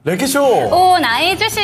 랭키쇼 오나이즈 씨.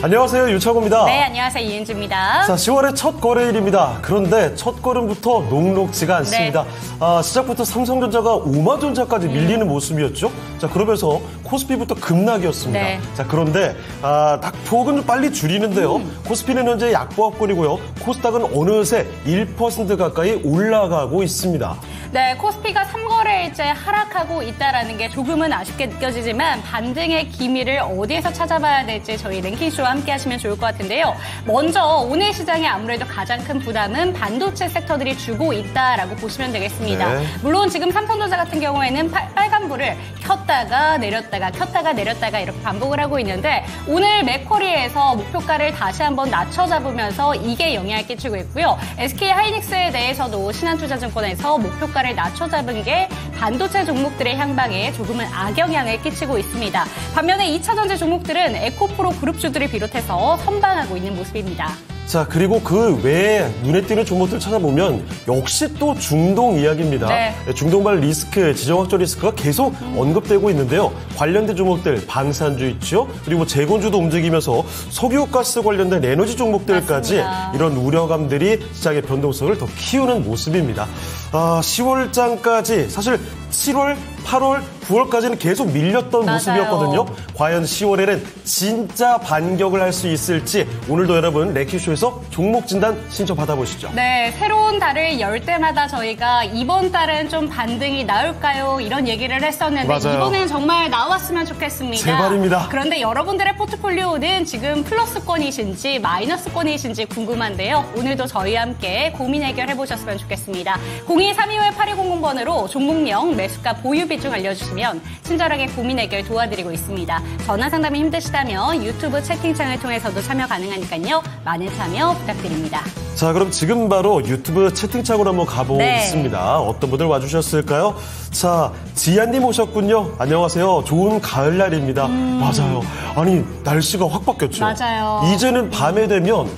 안녕하세요, 유창호입니다. 네, 안녕하세요, 이은주입니다. 자, 10월의 첫 거래일입니다. 그런데 첫 걸음부터 녹록지가 않습니다. 네. 시작부터 삼성전자가 오마전자까지 밀리는 모습이었죠. 자, 그러면서 코스피부터 급락이었습니다. 네. 자, 그런데 닭폭은 좀 빨리 줄이는데요. 코스피는 현재 약보합권이고요. 코스닥은 어느새 1% 가까이 올라가고 있습니다. 네, 코스피가 3거래일째 하락하고 있다는 게 조금은 아쉽게 느껴지지만 반등의 기미를 어디에서 찾아봐야 될지 저희 랭킹쇼와 함께 하시면 좋을 것 같은데요. 먼저 오늘 시장에 아무래도 가장 큰 부담은 반도체 섹터들이 주고 있다라고 보시면 되겠습니다. 네. 물론 지금 삼성전자 같은 경우에는 빨간불을 켰다가 내렸다가 켰다가 내렸다가 이렇게 반복을 하고 있는데 오늘 맥쿼리에서 목표가를 다시 한번 낮춰 잡으면서 이게 영향을 끼치고 있고요. SK하이닉스에 대해서도 신한투자증권에서 목표가를 낮춰 잡은 게 반도체 종목들의 향방에 조금은 악영향을 끼치고 있습니다. 반면에 2차전지 종목들은 에코프로 그룹주들을 비롯해서 선방하고 있는 모습입니다. 자, 그리고 그 외에 눈에 띄는 종목들 찾아보면 역시 또 중동 이야기입니다. 네. 중동발 리스크, 지정학적 리스크가 계속 언급되고 있는데요. 관련된 종목들, 방산주 있죠. 그리고 재건주도 움직이면서 석유가스 관련된 에너지 종목들까지 맞습니다. 이런 우려감들이 시장의 변동성을 더 키우는 모습입니다. 10월장까지 사실 7월, 8월, 9월까지는 계속 밀렸던 맞아요. 모습이었거든요. 과연 10월에는 진짜 반격을 할 수 있을지 오늘도 여러분 랭킹쇼에서 종목 진단 신청 받아보시죠. 네, 새로운 달을 열 때마다 저희가 이번 달은 좀 반등이 나올까요? 이런 얘기를 했었는데 맞아요. 이번엔 정말 나왔으면 좋겠습니다. 제발입니다. 그런데 여러분들의 포트폴리오는 지금 플러스권이신지 마이너스권이신지 궁금한데요. 오늘도 저희와 함께 고민 해결해보셨으면 좋겠습니다. 0232-8200번으로 종목명, 매수가, 보유 비중 알려주시면 친절하게 고민 해결 도와드리고 있습니다. 전화 상담이 힘드시다면 유튜브 채팅창을 통해서도 참여 가능하니까요. 많은 참여 부탁드립니다. 자, 그럼 지금 바로 유튜브 채팅창으로 한번 가보겠습니다. 네. 어떤 분들 와주셨을까요? 자, 지안님 오셨군요. 안녕하세요. 좋은 가을날입니다. 맞아요. 아니, 날씨가 확 바뀌었죠. 맞아요. 이제는 밤에 되면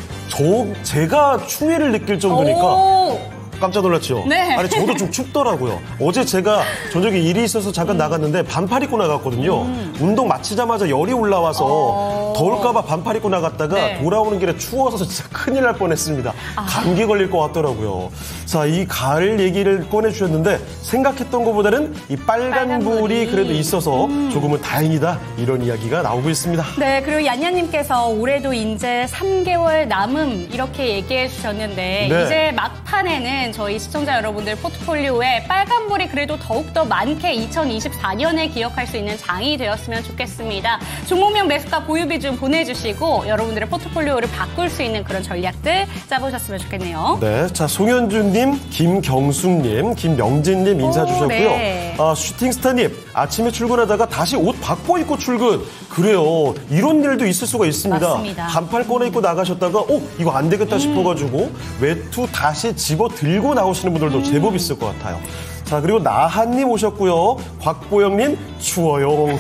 제가 추위를 느낄 정도니까 깜짝 놀랐죠? 네. 아니, 저도 좀 춥더라고요. 어제 제가 저녁에 일이 있어서 잠깐 나갔는데 반팔 입고 나갔거든요. 운동 마치자마자 열이 올라와서 더울까봐 반팔 입고 나갔다가 네. 돌아오는 길에 추워서 진짜 큰일 날 뻔했습니다. 감기 걸릴 것 같더라고요. 자, 이 가을 얘기를 꺼내주셨는데 생각했던 것보다는 이 빨간불이 그래도 있어서 조금은 다행이다. 이런 이야기가 나오고 있습니다. 네, 그리고 얀얀님께서 올해도 이제 3개월 남음 이렇게 얘기해 주셨는데 네. 이제 막판에는 저희 시청자 여러분들 포트폴리오에 빨간불이 그래도 더욱더 많게 2024년을 기억할 수 있는 장이 되었으면 좋겠습니다. 종목명, 매수가, 보유 비중 보내주시고 여러분들의 포트폴리오를 바꿀 수 있는 그런 전략들 짜보셨으면 좋겠네요. 네, 자, 송현주님, 김경숙님, 김명진님 인사 주셨고요. 네. 슈팅스타님, 아침에 출근하다가 다시 옷 바꿔 입고 출근. 그래요. 이런 일도 있을 수가 있습니다. 맞습니다. 반팔 꺼내 입고 나가셨다가 이거 안 되겠다 싶어가지고 외투 다시 집어 들고 나오시는 분들도 제법 있을 것 같아요. 자, 그리고 나한님 오셨고요. 곽보영님, 추워요.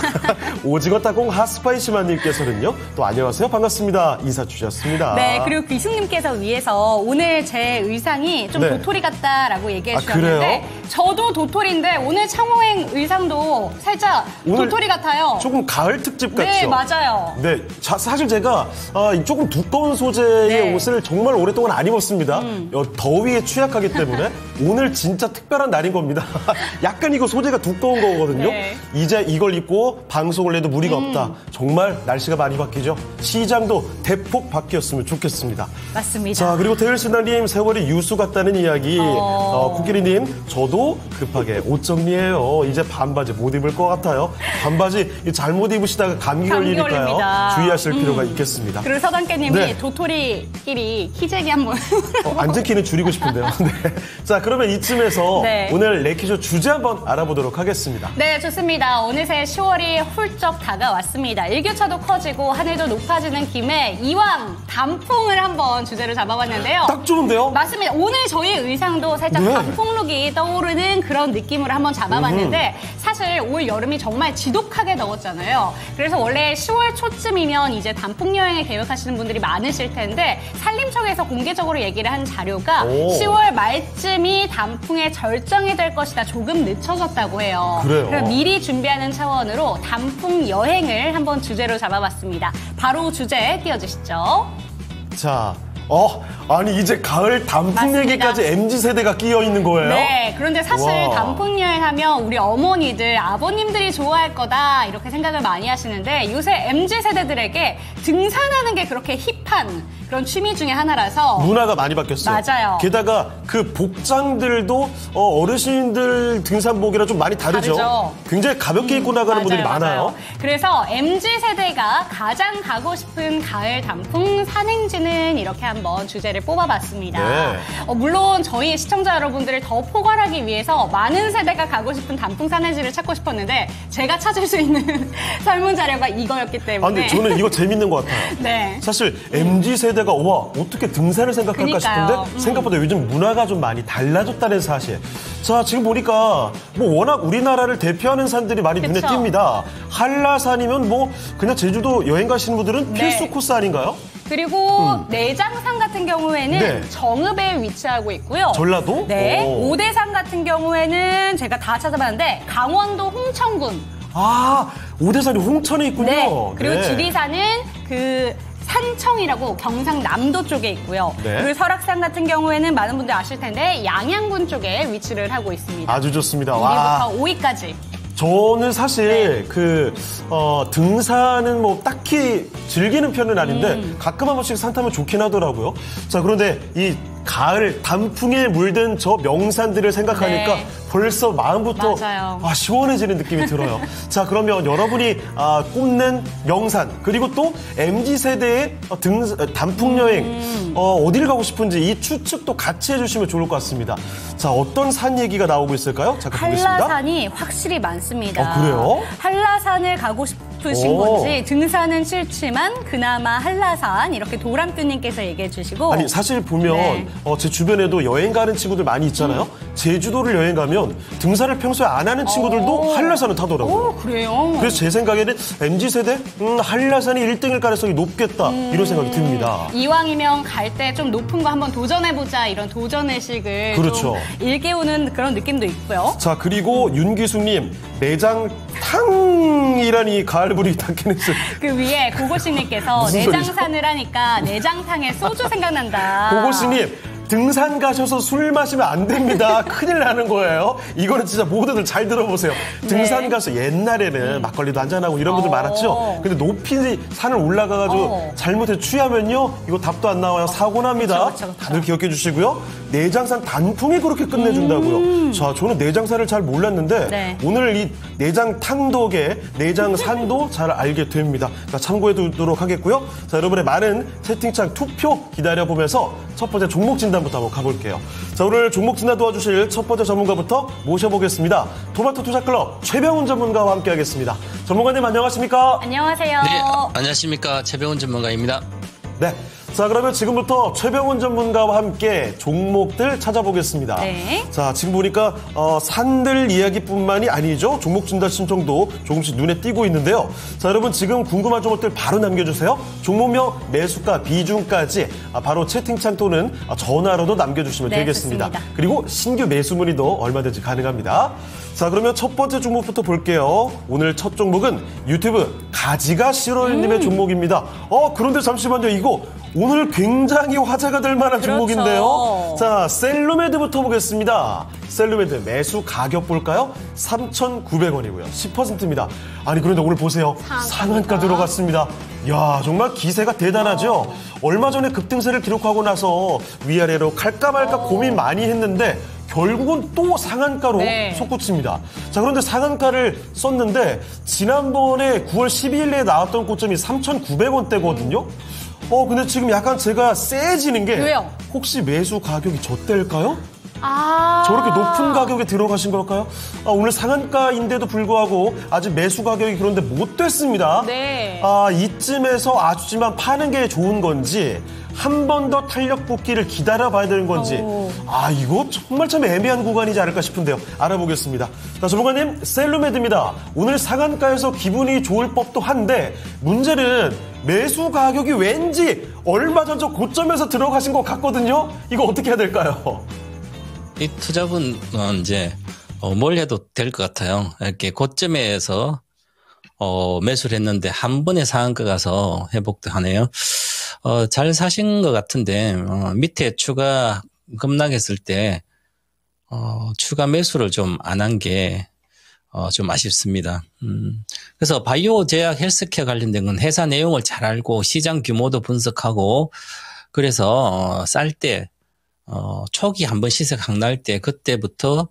오징어 땅콩 핫스파이시마님께서는요. 또 안녕하세요. 반갑습니다. 인사 주셨습니다. 네, 그리고 귀숙님께서 위에서 오늘 제 의상이 좀 네. 도토리 같다라고 얘기해 주셨는데 저도 도토리인데 오늘 창호행 의상도 살짝 도토리 같아요. 조금 가을 특집 같죠? 네, 맞아요. 네, 사실 제가 조금 두꺼운 소재의 네. 옷을 정말 오랫동안 안 입었습니다. 더위에 취약하기 때문에 오늘 진짜 특별한 날인 겁니다. 약간 이거 소재가 두꺼운 거거든요. 네. 이제 이걸 입고 방송을 해도 무리가 없다. 정말 날씨가 많이 바뀌죠. 시장도 대폭 바뀌었으면 좋겠습니다. 맞습니다. 자, 그리고 태일신나님 세월이 유수 같다는 이야기. 코끼리님, 저도 급하게 옷 정리해요. 이제 반바지 못 입을 것 같아요. 반바지 잘못 입으시다가 감기 걸리니까요. 걸립니다. 주의하실 필요가 있겠습니다. 그리고 서당깨님이 네. 도토리끼리 키재기 한번. 앉은 키는 줄이고 싶은데요. 네. 자, 그러면 이쯤에서 네. 오늘 랭키쇼 주제 한번 알아보도록 하겠습니다. 네, 좋습니다. 어느새 10월이 훌쩍 다가왔습니다. 일교차도 커지고 하늘도 높아지는 김에 이왕 단풍을 한번 주제로 잡아봤는데요. 딱 좋은데요? 맞습니다. 오늘 저희 의상도 살짝 네. 단풍룩이 떠오르는 그런 느낌으로 한번 잡아봤는데 사실 올 여름이 정말 지독하게 더웠잖아요. 그래서 원래 10월 초쯤이면 이제 단풍 여행을 계획하시는 분들이 많으실 텐데 산림청에서 공개적으로 얘기를 한 자료가 10월 말쯤이 단풍의 절정이 될 것이다. 조금 늦춰졌다고 해요. 그래요? 그래서 미리 준비할 준비하는 차원으로 단풍 여행을 한번 주제로 잡아봤습니다. 바로 주제 띄워주시죠. 자, 아니 이제 가을 단풍 맞습니다. 얘기까지 MZ세대가 끼어 있는 거예요? 네, 그런데 사실 와. 단풍 여행 하면 우리 어머니들, 아버님들이 좋아할 거다 이렇게 생각을 많이 하시는데 요새 MZ세대들에게 등산하는 게 그렇게 힙한 그런 취미 중에 하나라서 문화가 많이 바뀌었어요. 맞아요. 게다가 그 복장들도 어르신들 등산복이랑 좀 많이 다르죠. 굉장히 가볍게 입고 나가는 분들이 많아요. 그래서 MZ세대가 가장 가고 싶은 가을 단풍 산행지는 이렇게 한번 주제를 뽑아봤습니다. 네. 물론 저희 시청자 여러분들을 더 포괄하기 위해서 많은 세대가 가고 싶은 단풍 산행지를 찾고 싶었는데 제가 찾을 수 있는 설문 자료가 이거였기 때문에. 근데 저는 이거 재밌는 것 같아요. 네. 사실 MZ세대가 와 어떻게 등산을 생각할까 그러니까요. 싶은데 생각보다 요즘 문화가 좀 많이 달라졌다는 사실. 자, 지금 보니까 뭐 워낙 우리나라를 대표하는 산들이 많이 눈에 그쵸. 띕니다. 한라산이면 뭐 그냥 제주도 여행 가시는 분들은 네. 필수 코스 아닌가요? 그리고 내장산 같은 경우에는 네. 정읍에 위치하고 있고요. 전라도? 네. 오. 오대산 같은 경우에는 제가 다 찾아봤는데 강원도 홍천군. 아, 오대산이 홍천에 있군요. 네. 그리고 네. 지리산은 그 산청이라고 경상남도 쪽에 있고요. 네. 그리고 설악산 같은 경우에는 많은 분들 아실 텐데 양양군 쪽에 위치를 하고 있습니다. 아주 좋습니다. 와. 1위부터 5위까지. 저는 사실 등산은 뭐 딱히 즐기는 편은 아닌데 가끔 한 번씩 산 타면 좋긴 하더라고요. 자, 그런데 이 가을 단풍에 물든 저 명산들을 생각하니까 네. 벌써 마음부터 맞아요. 시원해지는 느낌이 들어요. 자, 그러면 여러분이 꼽는 명산 그리고 또 MZ세대의 단풍 여행 어디를 가고 싶은지 이 추측도 같이 해주시면 좋을 것 같습니다. 자, 어떤 산 얘기가 나오고 있을까요? 잠깐 보겠습니다. 한라산이 확실히 많습니다. 그래요? 한라산을 가고 싶으신 건지 등산은 싫지만 그나마 한라산 이렇게 도람뚜님께서 얘기해 주시고 아니 사실 보면 네. 제 주변에도 여행 가는 친구들 많이 있잖아요. 제주도를 여행 가면 등산을 평소에 안 하는 친구들도 한라산을 타더라고요. 그래요? 그래서 제 생각에는 MZ세대 한라산이 1등일 가능성이 높겠다 이런 생각이 듭니다. 이왕이면 갈 때 좀 높은 거 한번 도전해보자 이런 도전의식을 그렇죠. 좀 일깨우는 그런 느낌도 있고요. 자, 그리고 윤기숙님 내장탕이라니 가을불이 닿긴 했어요. 그 위에 고고씨님께서 무슨 소리죠? 내장산을 하니까 내장탕에 소주 생각난다. 고고씨님 등산 가셔서 술 마시면 안 됩니다. 큰일 나는 거예요. 이거는 진짜 모두들 잘 들어보세요. 등산 가서 옛날에는 막걸리도 한잔하고 이런 분들 많았죠. 근데 높이 산을 올라가가지고 잘못해 취하면요. 이거 답도 안 나와요. 사고 납니다. 그쵸. 다들 기억해 주시고요. 내장산 단풍이 그렇게 끝내준다고요. 자, 저는 내장산을 잘 몰랐는데 네. 오늘 이 내장탕 덕에 내장산도 잘 알게 됩니다. 자, 참고해 두도록 하겠고요. 자, 여러분의 많은 채팅창 투표 기다려보면서 첫 번째 종목 진단부터 한번 가볼게요. 자, 오늘 종목 진단 도와주실 첫 번째 전문가부터 모셔보겠습니다. 토마토 투자클럽 최병훈 전문가와 함께하겠습니다. 전문가님 안녕하십니까? 안녕하세요. 네, 안녕하십니까. 최병훈 전문가입니다. 네. 자, 그러면 지금부터 최병훈 전문가와 함께 종목들 찾아보겠습니다. 네. 자, 지금 보니까 산들 이야기뿐만이 아니죠. 종목 진단 신청도 조금씩 눈에 띄고 있는데요. 자, 여러분 지금 궁금한 종목들 바로 남겨주세요. 종목명, 매수가, 비중까지 바로 채팅창 또는 전화로도 남겨주시면 네, 되겠습니다. 좋습니다. 그리고 신규 매수 문의도 얼마든지 가능합니다. 자, 그러면 첫 번째 종목부터 볼게요. 오늘 첫 종목은 유튜브 가지가 싫어요님의 종목입니다. 그런데 잠시만요. 이거 오늘 굉장히 화제가 될 만한 그렇죠. 종목인데요. 자, 셀루메드부터 보겠습니다. 셀루메드 매수 가격 볼까요? 3,900원이고요. 10%입니다. 아니, 그런데 오늘 보세요. 상한가 들어갔습니다. 야, 정말 기세가 대단하죠? 얼마 전에 급등세를 기록하고 나서 위아래로 갈까 말까 고민 많이 했는데 결국은 또 상한가로 네. 솟구칩니다. 자, 그런데 상한가를 썼는데 지난번에 9월 12일에 나왔던 고점이 3,900원대거든요. 근데 지금 약간 제가 세지는 게 왜요? 혹시 매수 가격이 젖대일까요? 아. 저렇게 높은 가격에 들어가신 걸까요? 오늘 상한가인데도 불구하고 아직 매수 가격이 그런데 못 됐습니다. 네. 이쯤에서 아주지만 파는 게 좋은 건지 한 번 더 탄력 뽑기를 기다려봐야 되는 건지 이거 정말 참 애매한 구간이지 않을까 싶은데요. 알아보겠습니다. 자, 전문가님 셀루메드입니다. 오늘 상한가에서 기분이 좋을 법도 한데 문제는 매수 가격이 왠지 얼마 전 저 고점에서 들어가신 것 같거든요. 이거 어떻게 해야 될까요? 이 투자분은 이제 뭘 해도 될 것 같아요. 이렇게 고점에서 매수를 했는데 한 번에 상한가 가서 회복도 하네요. 잘 사신 것 같은데 밑에 추가 급락했을 때 추가 매수를 좀 안 한 게 좀 아쉽습니다. 그래서 바이오 제약 헬스케어 관련된 건 회사 내용을 잘 알고 시장 규모도 분석하고 그래서 쌀 때 초기 한번 시세 강날 때 그때부터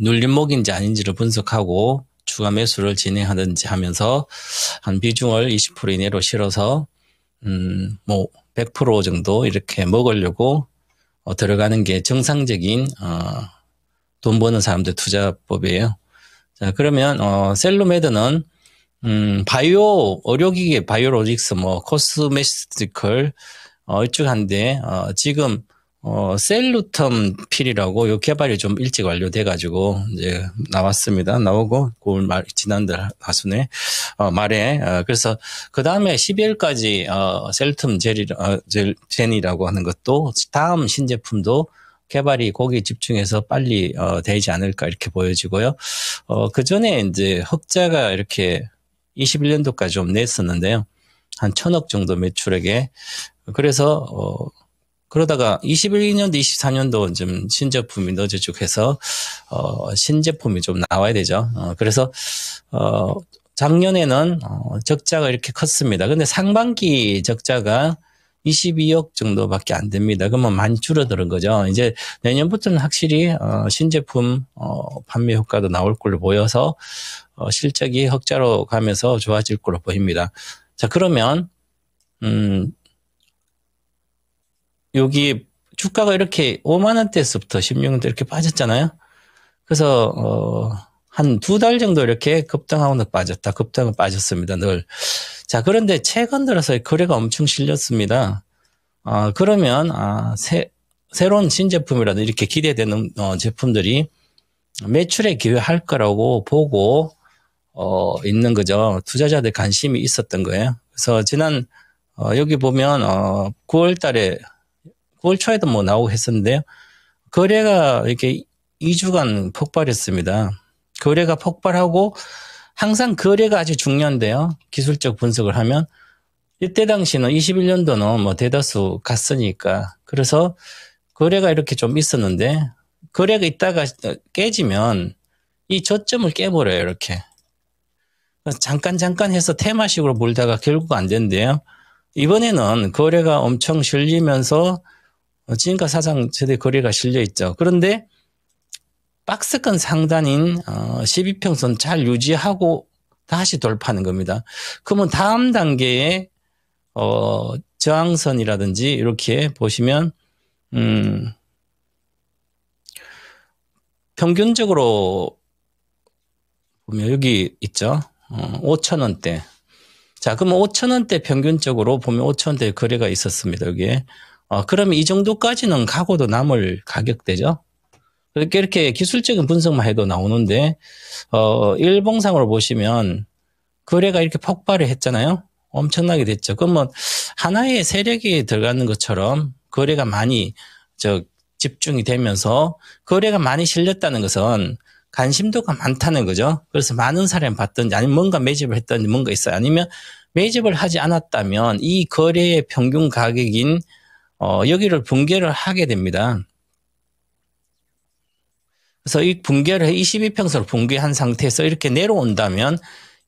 눌림목인지 아닌지를 분석하고 추가 매수를 진행하든지 하면서 한 비중을 20% 이내로 실어서 뭐 100% 정도 이렇게 먹으려고 들어가는 게 정상적인 돈 버는 사람들 투자법이에요. 자, 그러면 셀로메드는 바이오 의료기계 바이오로직스 뭐 코스메티컬 이쪽한데 지금 셀루텀 필이라고 요 개발이 좀 일찍 완료돼 가지고 이제 나왔습니다. 나오고 9월 말 지난달 하순에 말에 그래서 그다음에 12월까지 셀루텀 젤이라고 하는 것도 다음 신제품도 개발이 거기에 집중해서 빨리 되지 않을까 이렇게 보여지고요. 그 전에 이제 흑자가 이렇게 21년도까지 좀 냈었는데요. 한 1,000억 정도 매출액에 그래서 그러다가 21년도, 24년도 좀 신제품이 넣어주고 해서 신제품이 좀 나와야 되죠. 그래서 작년에는 적자가 이렇게 컸습니다. 근데 상반기 적자가 22억 정도밖에 안 됩니다. 그러면 많이 줄어드는 거죠. 이제 내년부터는 확실히 신제품 판매 효과도 나올 걸로 보여서 실적이 흑자로 가면서 좋아질 걸로 보입니다. 자, 그러면 여기 주가가 이렇게 5만 원대에서부터 16년대 이렇게 빠졌잖아요. 그래서 한 2달 정도 이렇게 급등하고 빠졌다. 급등은 빠졌습니다. 늘. 자, 그런데 최근 들어서 거래가 엄청 실렸습니다. 그러면 새로운 신제품이라든지 이렇게 기대되는 제품들이 매출에 기여할 거라고 보고 있는 거죠. 투자자들 관심이 있었던 거예요. 그래서 지난 여기 보면 9월 달에 9월 초에도 뭐 나오고 했었는데요. 거래가 이렇게 2주간 폭발했습니다. 거래가 폭발하고 항상 거래가 아주 중요한데요. 기술적 분석을 하면 이때 당시는 21년도는 뭐 대다수 갔으니까 그래서 거래가 이렇게 좀 있었는데 거래가 있다가 깨지면 이 저점을 깨버려요. 이렇게. 잠깐 해서 테마식으로 몰다가 결국 안 된대요. 이번에는 거래가 엄청 실리면서 지금까지 사상 최대 거래가 실려 있죠. 그런데 박스권 상단인 12평선 잘 유지하고 다시 돌파하는 겁니다. 그러면 다음 단계에 저항선이라든지 이렇게 보시면 평균적으로 보면 여기 있죠. 5,000원대. 자, 그러면 5,000원대 평균적으로 보면 5,000원대 거래가 있었습니다. 여기에. 그러면 이 정도까지는 가고도 남을 가격대죠. 이렇게 기술적인 분석만 해도 나오는데 일봉상으로 보시면 거래가 이렇게 폭발을 했잖아요. 엄청나게 됐죠. 그러면 하나의 세력이 들어가는 것처럼 거래가 많이 집중이 되면서 거래가 많이 실렸다는 것은 관심도가 많다는 거죠. 그래서 많은 사람이 봤든지 아니면 뭔가 매집을 했든지 뭔가 있어요. 아니면 매집을 하지 않았다면 이 거래의 평균 가격인 여기를 붕괴를 하게 됩니다. 그래서 이 붕괴를 22평선을 붕괴한 상태에서 이렇게 내려온다면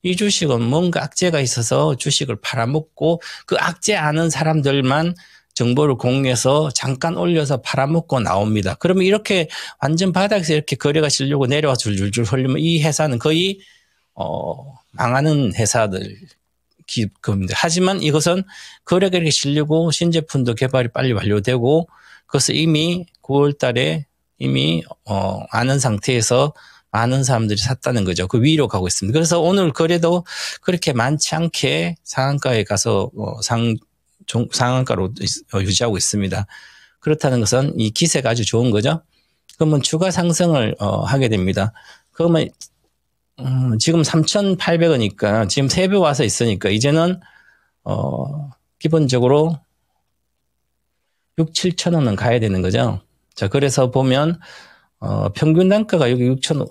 이 주식은 뭔가 악재가 있어서 주식을 팔아먹고 그 악재 아는 사람들만 정보를 공유해서 잠깐 올려서 팔아먹고 나옵니다. 그러면 이렇게 완전 바닥에서 이렇게 거래가 실려고 내려와서 줄줄줄 흘리면 이 회사는 거의 망하는 회사들 겁니다. 하지만 이것은 거래가 이렇게 실리고 신제품도 개발이 빨리 완료되고 그것을 이미 9월 달에 이미 아는 상태에서 많은 사람들이 샀다는 거죠. 그 위로 가고 있습니다. 그래서 오늘 거래도 그렇게 많지 않게 상한가에 가서 상한가로 유지하고 있습니다. 그렇다는 것은 이 기세가 아주 좋은 거죠. 그러면 추가 상승을 하게 됩니다. 그러면 지금 3,800원이니까 지금 3배 와서 있으니까 이제는 기본적으로 6, 7천 원은 가야 되는 거죠. 자, 그래서 보면 평균 단가가 여기 6천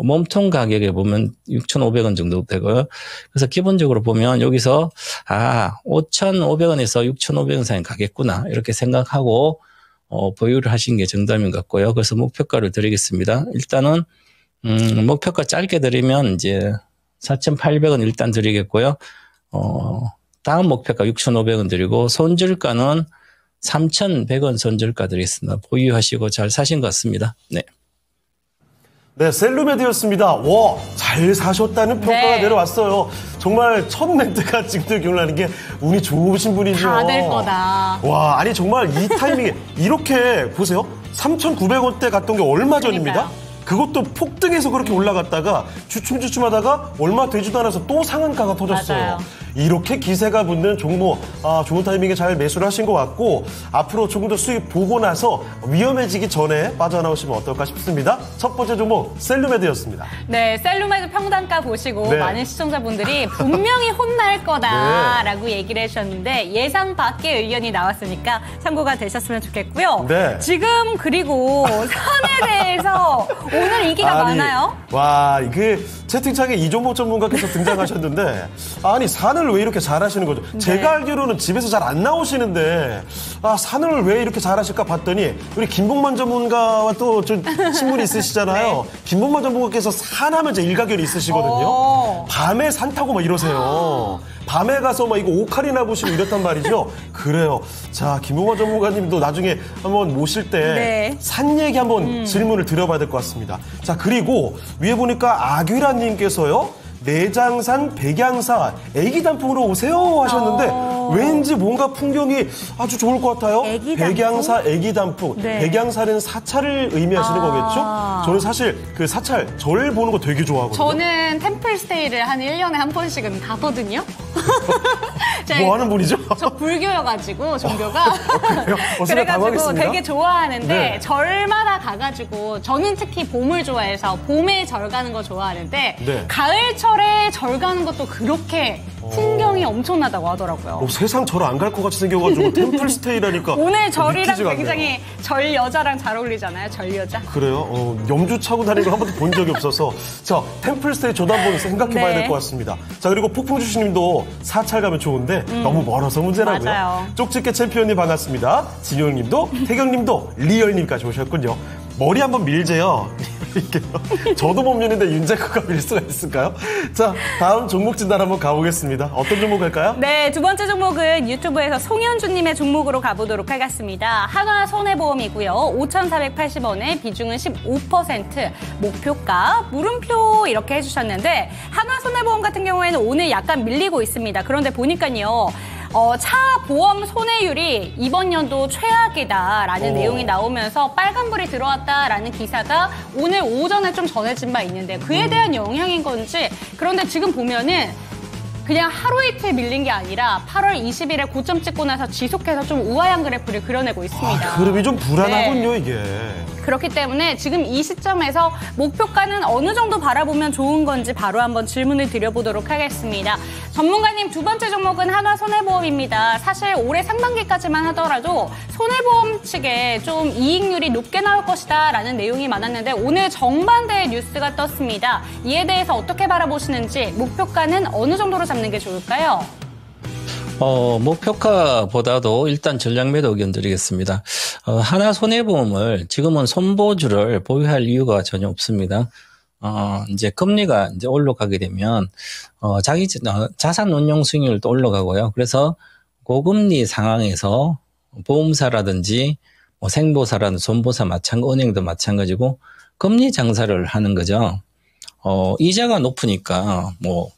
몸통 가격에 보면 6,500원 정도 되고요. 그래서 기본적으로 보면 여기서 5,500원에서 6,500원 사이 가겠구나 이렇게 생각하고 보유를 하신 게 정답인 것 같고요. 그래서 목표가를 드리겠습니다. 일단은 목표가 짧게 드리면 이제 4,800원 일단 드리겠고요. 다음 목표가 6,500원 드리고 손절가는 3,100원 손절가 드리겠습니다. 보유하시고 잘 사신 것 같습니다. 네. 네, 셀루메드였습니다. 와, 잘 사셨다는 평가가 네. 내려왔어요. 정말 첫 멘트가 지금도 기억나는 게 운이 좋으신 분이죠. 다 될 거다. 와, 아니 정말 이 타이밍에 이렇게 보세요. 3,900원대 갔던 게 얼마 전입니다. 그러니까요. 그것도 폭등해서 그렇게 올라갔다가 주춤주춤하다가 얼마 되지도 않아서 또 상한가가 터졌어요. 맞아요. 이렇게 기세가 붙는 종목 좋은 타이밍에 잘 매수를 하신 것 같고 앞으로 조금 더 수익 보고 나서 위험해지기 전에 빠져나오시면 어떨까 싶습니다. 첫 번째 종목 셀루메드였습니다. 네, 셀루메드 평단가 보시고 네. 많은 시청자분들이 분명히 혼날 거다라고 얘기를 해주셨는데 예상 밖의 의견이 나왔으니까 참고가 되셨으면 좋겠고요. 네. 지금 그리고 산에 대해서 오늘 인기가 많아요. 와, 이게 채팅창에 이종목 전문가께서 등장하셨는데 아니 산을 왜 이렇게 잘하시는 거죠? 네. 제가 알기로는 집에서 잘 안 나오시는데 산을 왜 이렇게 잘하실까 봤더니 우리 김봉만 전문가와 또 친분이 있으시잖아요. 네. 김봉만 전문가께서 산하면 이제 일가견이 있으시거든요. 밤에 산 타고 막 이러세요. 밤에 가서 막 이거 오카리나 보시고 이랬단 말이죠. 그래요. 자, 김봉만 전문가님도 나중에 한번 모실 때 산 얘기 한번 질문을 드려봐야 될 것 같습니다. 자, 그리고 위에 보니까 아귀라님께서요. 내장산 백양사 애기 단풍으로 오세요 하셨는데 왠지 뭔가 풍경이 아주 좋을 것 같아요. 애기 백양사 애기 단풍. 네. 백양사는 사찰을 의미하시는 거겠죠? 저는 사실 그 사찰 절 보는 거 되게 좋아하거든요. 저는 템플스테이를 한 1년에 한 번씩은 가거든요. 뭐 하는 분이죠? 저 불교여가지고 종교가 순간 그래가지고 당황했습니다. 되게 좋아하는데 네. 절마다 가가지고 저는 특히 봄을 좋아해서 봄에 절 가는 거 좋아하는데 네. 가을철에 절 가는 것도 그렇게 풍경이 엄청나다고 하더라고요. 세상 절 안 갈 것 같이 생겨가지고 템플스테이라니까 오늘 절이랑 믿기지가 않네요. 굉장히 절 여자랑 잘 어울리잖아요. 절 여자. 그래요? 염주 차고 다니는 걸 한 번도 본 적이 없어서 자, 템플스테이 저도 한번 생각해봐야 네. 될 것 같습니다. 자, 그리고 폭풍주씨님도 사찰 가면 좋은데 너무 멀어서 문제라고요. 맞아요. 쪽집게 챔피언님 반갑습니다. 진용님도 태경님도 리얼님까지 오셨군요. 머리 한번 밀재요. 이렇게요. 저도 못 미는데 윤재코가 밀 수가 있을까요? 자, 다음 종목 진단 한번 가보겠습니다. 어떤 종목 할까요? 네, 두 번째 종목은 유튜브에서 송현주님의 종목으로 가보도록 하겠습니다. 하나손해보험이고요. 5,480원에 비중은 15%, 목표가 물음표 이렇게 해주셨는데 하나손해보험 같은 경우에는 오늘 약간 밀리고 있습니다. 그런데 보니까요. 차 보험 손해율이 이번 연도 최악이다라는 내용이 나오면서 빨간불이 들어왔다라는 기사가 오늘 오전에 좀 전해진 바 있는데 그에 대한 영향인 건지 그런데 지금 보면은 그냥 하루 이틀 밀린 게 아니라 8월 20일에 고점 찍고 나서 지속해서 좀 우하향 그래프를 그려내고 있습니다. 그림이 좀 불안하군요, 네. 이게. 그렇기 때문에 지금 이 시점에서 목표가는 어느 정도 바라보면 좋은 건지 바로 한번 질문을 드려보도록 하겠습니다. 전문가님 두 번째 종목은 하나손해보험입니다. 사실 올해 상반기까지만 하더라도 손해보험 측에 좀 이익률이 높게 나올 것이다 라는 내용이 많았는데 오늘 정반대의 뉴스가 떴습니다. 이에 대해서 어떻게 바라보시는지 목표가는 어느 정도로 잡는 게 좋을까요? 목표가보다도 일단 전략 매도 의견 드리겠습니다. 하나 손해보험을 지금은 손보주를 보유할 이유가 전혀 없습니다. 이제 금리가 이제 올라가게 되면, 자기 자산 운용 수익률도 올라가고요. 그래서 고금리 상황에서 보험사라든지 뭐 생보사라든지 손보사 은행도 마찬가지고 금리 장사를 하는 거죠. 이자가 높으니까 뭐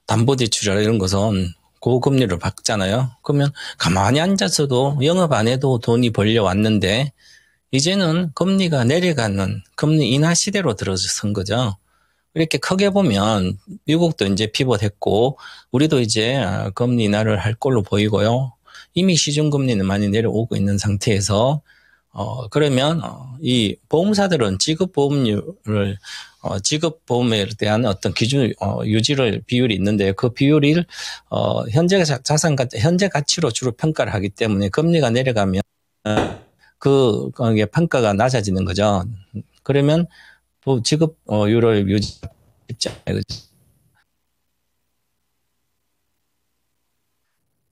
담보대출이라 이런 것은 고금리를 받잖아요. 그러면 가만히 앉아서도 영업 안 해도 돈이 벌려왔는데 이제는 금리가 내려가는 금리 인하 시대로 들어선 거죠. 이렇게 크게 보면 미국도 이제 피벗했고 우리도 이제 금리 인하를 할 걸로 보이고요. 이미 시중금리는 많이 내려오고 있는 상태에서 그러면 이 보험사들은 지급보험률을 지급보험에 대한 어떤 기준 유지를 비율이 있는데 그 비율이 현재 현재 가치로 주로 평가를 하기 때문에 금리가 내려가면 그게 평가가 낮아지는 거죠. 그러면 지급율을 유지했잖아요.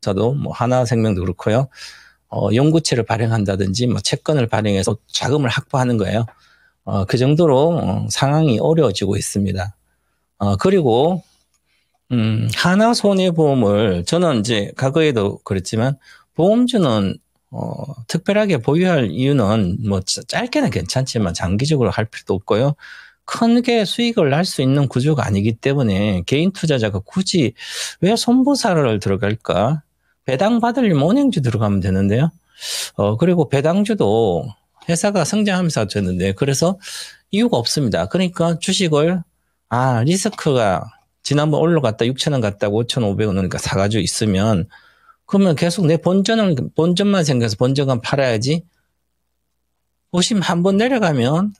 저도 뭐 하나생명도 그렇고요. 연구체를 발행한다든지 뭐 채권을 발행해서 자금을 확보하는 거예요. 그 정도로 상황이 어려워지고 있습니다. 그리고 하나손해보험을 저는 이제 과거에도 그랬지만 보험주는 특별하게 보유할 이유는 뭐 짧게는 괜찮지만 장기적으로 할 필요도 없고요. 크게 수익을 날 수 있는 구조가 아니기 때문에 개인 투자자가 굳이 왜 손보살을 들어갈까? 배당 받으려면 은행주 들어가면 되는데요. 그리고 배당주도 회사가 성장하면서 줬는데 그래서 이유가 없습니다. 그러니까 주식을 리스크가 지난번 올라갔다 6,000원 갔다고 5,500원 오니까 사가지고 있으면 그러면 계속 내 본전만 생겨서 본전만 팔아야지. 보시면 한번 내려가면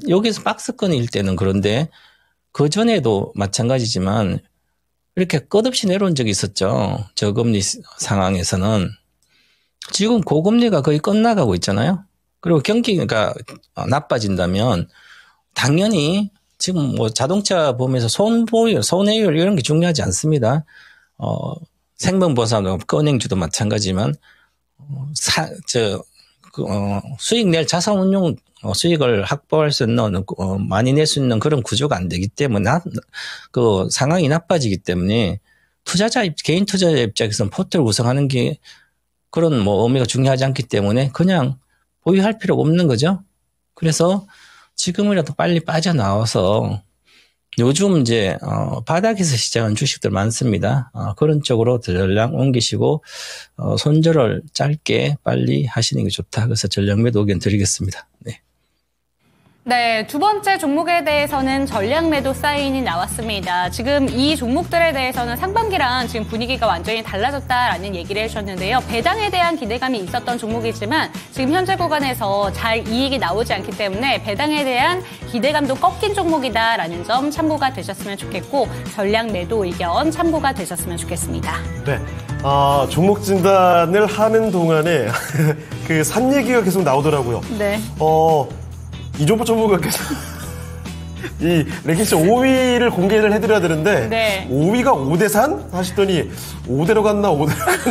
여기서 박스권일 때는 그런데 그 전에도 마찬가지지만 이렇게 끝없이 내려온 적이 있었죠. 저금리 상황에서는. 지금 고금리가 거의 끝나가고 있잖아요. 그리고 경기가 나빠진다면 당연히 지금 뭐 자동차 보면서 손해율 이런 게 중요하지 않습니다. 생명보험도 은행주도 마찬가지지만 수익 낼 자산운용 수익을 확보할 수 있는 많이 낼 수 있는 그런 구조가 안 되기 때문에 그 상황이 나빠지기 때문에 개인 투자자 입장에서는 포트를 구성하는 게 그런 뭐 의미가 중요하지 않기 때문에 그냥 보유할 필요가 없는 거죠. 그래서 지금이라도 빨리 빠져나와서 요즘 이제 바닥에서 시작한 주식들 많습니다. 그런 쪽으로 전량 옮기시고 손절을 짧게 빨리 하시는 게 좋다. 그래서 전량 매도 의견 드리겠습니다. 네. 네, 두 번째 종목에 대해서는 전량 매도 사인이 나왔습니다. 지금 이 종목들에 대해서는 상반기랑 지금 분위기가 완전히 달라졌다라는 얘기를 해주셨는데요. 배당에 대한 기대감이 있었던 종목이지만 지금 현재 구간에서 잘 이익이 나오지 않기 때문에 배당에 대한 기대감도 꺾인 종목이다라는 점 참고가 되셨으면 좋겠고 전량 매도 의견 참고가 되셨으면 좋겠습니다. 네, 종목 진단을 하는 동안에 그 산 얘기가 계속 나오더라고요. 네. 이종포 전문가께서 이 랭킹쇼 5위를 공개를 해드려야 되는데 네. 5위가 5대3 하시더니 5대로 갔나 5대로 갔나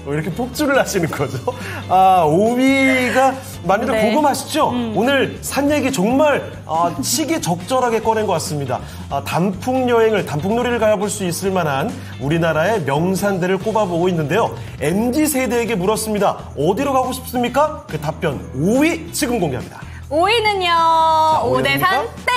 이렇게 폭주를 하시는 거죠. 5위가 많이들 네. 궁금하시죠? 오늘 산 얘기 정말 시기적절하게 꺼낸 것 같습니다. 단풍놀이를 가볼 수 있을 만한 우리나라의 명산들을 꼽아보고 있는데요. MZ세대에게 물었습니다. 어디로 가고 싶습니까? 그 답변 5위 지금 공개합니다. 5위는요. 5대3 땡!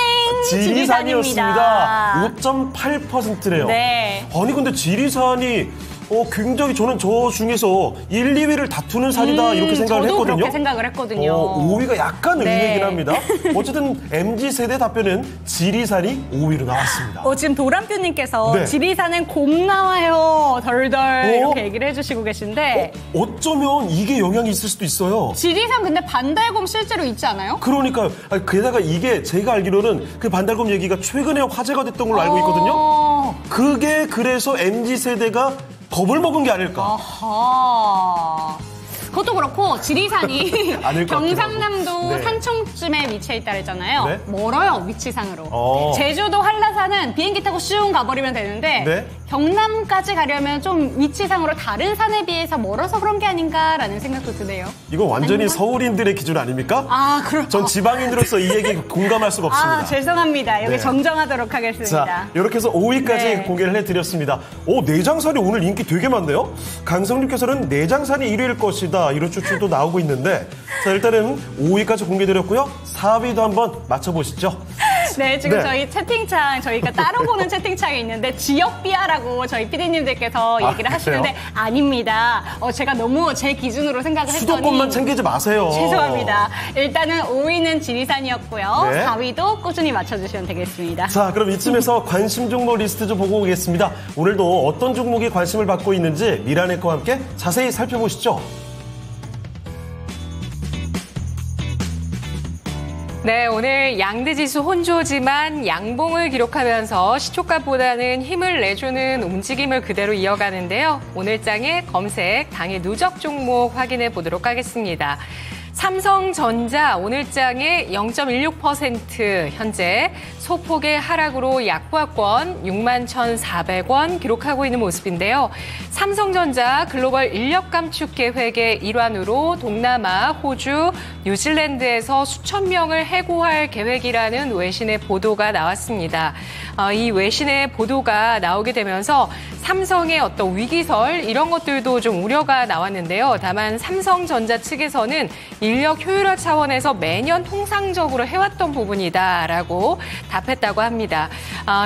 지리산이었습니다. 5.8%래요. 네. 아니 근데 지리산이 굉장히 저는 저 중에서 1, 2위를 다투는 산이다 이렇게 생각을 저도 했거든요. 그렇게 생각을 했거든요. 5위가 약간 네. 의외긴 합니다. 어쨌든 MZ세대 답변은 지리산이 5위로 나왔습니다. 지금 도람표님께서 네. 지리산은 곰 나와요. 덜덜 이렇게 얘기를 해주시고 계신데 어쩌면 이게 영향이 있을 수도 있어요. 지리산 근데 반달곰 실제로 있지 않아요? 그러니까요. 게다가 이게 제가 알기로는 그 반달곰 얘기가 최근에 화제가 됐던 걸로 알고 있거든요. 그게 그래서 MZ세대가 겁을 먹은 게 아닐까. 아하. 그것도 그렇고 지리산이 경상남도 네. 산청쯤에 위치해 있다 그랬잖아요. 네? 멀어요, 위치상으로. 제주도 한라산은 비행기 타고 슝 가버리면 되는데 네? 경남까지 가려면 좀 위치상으로 다른 산에 비해서 멀어서 그런 게 아닌가라는 생각도 드네요. 이건 완전히 아닌가? 서울인들의 기준 아닙니까? 그렇죠. 전 지방인으로서 이 얘기 공감할 수가 없습니다. 죄송합니다. 여기 네. 정정하도록 하겠습니다. 자, 이렇게 해서 5위까지 네. 공개를 해드렸습니다. 내장산이 오늘 인기 되게 많네요. 강성님께서는 내장산이 1위일 것이다. 이런 추측도 나오고 있는데 자, 일단은 5위까지 공개드렸고요. 4위도 한번 맞춰보시죠. 네, 지금 네. 저희 채팅창, 저희가 따로 보는 채팅창이 있는데 지역비하라고 저희 PD님들께서 얘기를 하시는데 그래요? 아닙니다. 제가 너무 제 기준으로 생각을 했더니 수도권만 챙기지 마세요. 죄송합니다. 일단은 5위는 지리산이었고요. 네. 4위도 꾸준히 맞춰주시면 되겠습니다. 자, 그럼 이쯤에서 관심 종목 리스트 좀 보고 오겠습니다. 오늘도 어떤 종목이 관심을 받고 있는지 미라네커와 함께 자세히 살펴보시죠. 네, 오늘 양대지수 혼조지만 양봉을 기록하면서 시초가보다는 힘을 내주는 움직임을 그대로 이어가는데요. 오늘 장의 검색, 당일 누적 종목 확인해 보도록 하겠습니다. 삼성전자 오늘장에 0.16% 현재 소폭의 하락으로 약보합권 61,400원 기록하고 있는 모습인데요. 삼성전자 글로벌 인력 감축 계획의 일환으로 동남아, 호주, 뉴질랜드에서 수천 명을 해고할 계획이라는 외신의 보도가 나왔습니다. 이 외신의 보도가 나오게 되면서 삼성의 어떤 위기설 이런 것들도 좀 우려가 나왔는데요. 다만 삼성전자 측에서는 인력 효율화 차원에서 매년 통상적으로 해왔던 부분이다라고 답했다고 합니다.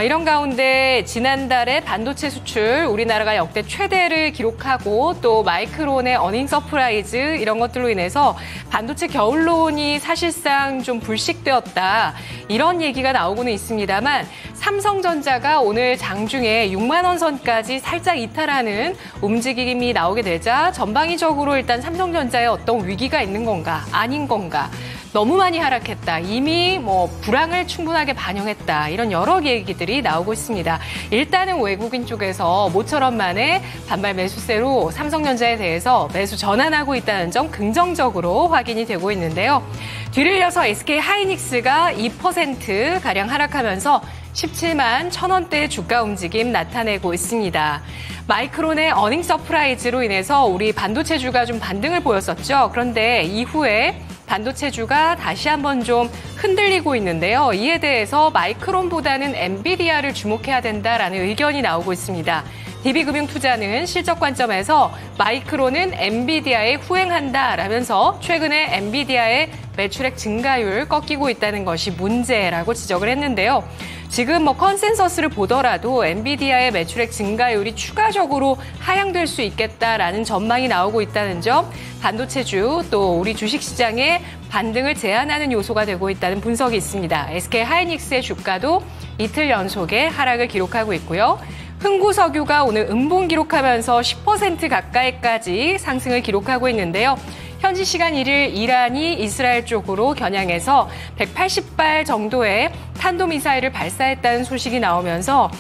이런 가운데 지난달에 반도체 수출 우리나라가 역대 최대를 기록하고 또 마이크론의 어닝 서프라이즈 이런 것들로 인해서 반도체 겨울론이 사실상 좀 불식되었다. 이런 얘기가 나오고는 있습니다만 삼성전자가 오늘 장중에 6만 원 선까지 살짝 이탈하는 움직임이 나오게 되자 전방위적으로 일단 삼성전자에 어떤 위기가 있는 건가 아닌 건가 너무 많이 하락했다. 이미 불황을 충분하게 반영했다. 이런 여러 얘기들이 나오고 있습니다. 일단은 외국인 쪽에서 모처럼 만에 반발 매수세로 삼성전자에 대해서 매수 전환하고 있다는 점 긍정적으로 확인이 되고 있는데요. 뒤를 이어서 SK 하이닉스가 2%가량 하락하면서 17만 1,000원대 주가 움직임 나타내고 있습니다. 마이크론의 어닝 서프라이즈로 인해서 우리 반도체주가 좀 반등을 보였었죠. 그런데 이후에 반도체주가 다시 한번 좀 흔들리고 있는데요. 이에 대해서 마이크론보다는 엔비디아를 주목해야 된다라는 의견이 나오고 있습니다. DB금융투자는 실적 관점에서 마이크론은 엔비디아에 후행한다라면서 최근에 엔비디아의 매출액 증가율 꺾이고 있다는 것이 문제라고 지적을 했는데요. 지금 컨센서스를 보더라도 엔비디아의 매출액 증가율이 추가적으로 하향될 수 있겠다라는 전망이 나오고 있다는 점, 반도체주 또 우리 주식시장의 반등을 제한하는 요소가 되고 있다는 분석이 있습니다. SK 하이닉스의 주가도 이틀 연속의 하락을 기록하고 있고요. 흥구석유가 오늘 음봉 기록하면서 10% 가까이까지 상승을 기록하고 있는데요. 현지 시간 1일 이란이 이스라엘 쪽으로 겨냥해서 180발 정도의 탄도미사일을 발사했다는 소식이 나오면서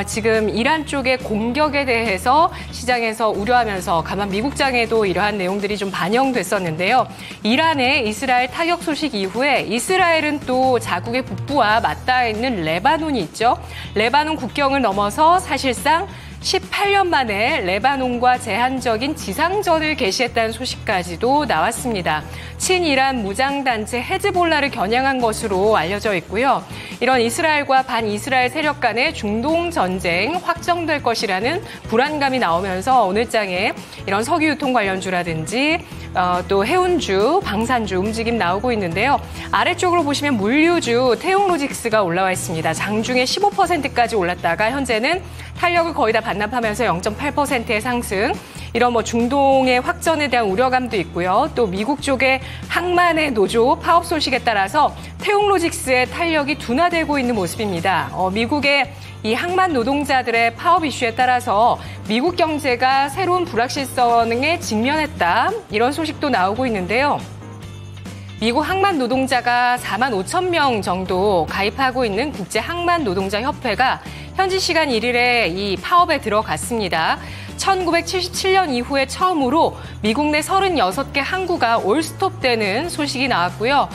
지금 이란 쪽의 공격에 대해서 시장에서 우려하면서 가만 미국장에도 이러한 내용들이 좀 반영됐었는데요. 이란의 이스라엘 타격 소식 이후에 이스라엘은 또 자국의 북부와 맞닿아 있는 레바논이 있죠. 레바논 국경을 넘어서 사실상 18년 만에 레바논과 제한적인 지상전을 개시했다는 소식까지도 나왔습니다. 친이란 무장단체 헤즈볼라를 겨냥한 것으로 알려져 있고요. 이런 이스라엘과 반이스라엘 세력 간의 중동 전쟁 확정될 것이라는 불안감이 나오면서 오늘장에 이런 석유 유통 관련주라든지 또 해운주, 방산주 움직임 나오고 있는데요. 아래쪽으로 보시면 물류주 태용로직스가 올라와 있습니다. 장중에 15%까지 올랐다가 현재는 탄력을 거의 다 반납하면서 0.8%의 상승. 이런 중동의 확전에 대한 우려감도 있고요. 또 미국 쪽의 항만의 노조 파업 소식에 따라서 태용로직스의 탄력이 둔화되고 있는 모습입니다. 미국의 이 항만 노동자들의 파업 이슈에 따라서 미국 경제가 새로운 불확실성에 직면했다. 이런 소식도 나오고 있는데요. 미국 항만 노동자가 4만 5천 명 정도 가입하고 있는 국제 항만 노동자 협회가 현지 시간 1일에 이 파업에 들어갔습니다. 1977년 이후에 처음으로 미국 내 36개 항구가 올스톱되는 소식이 나왔고요.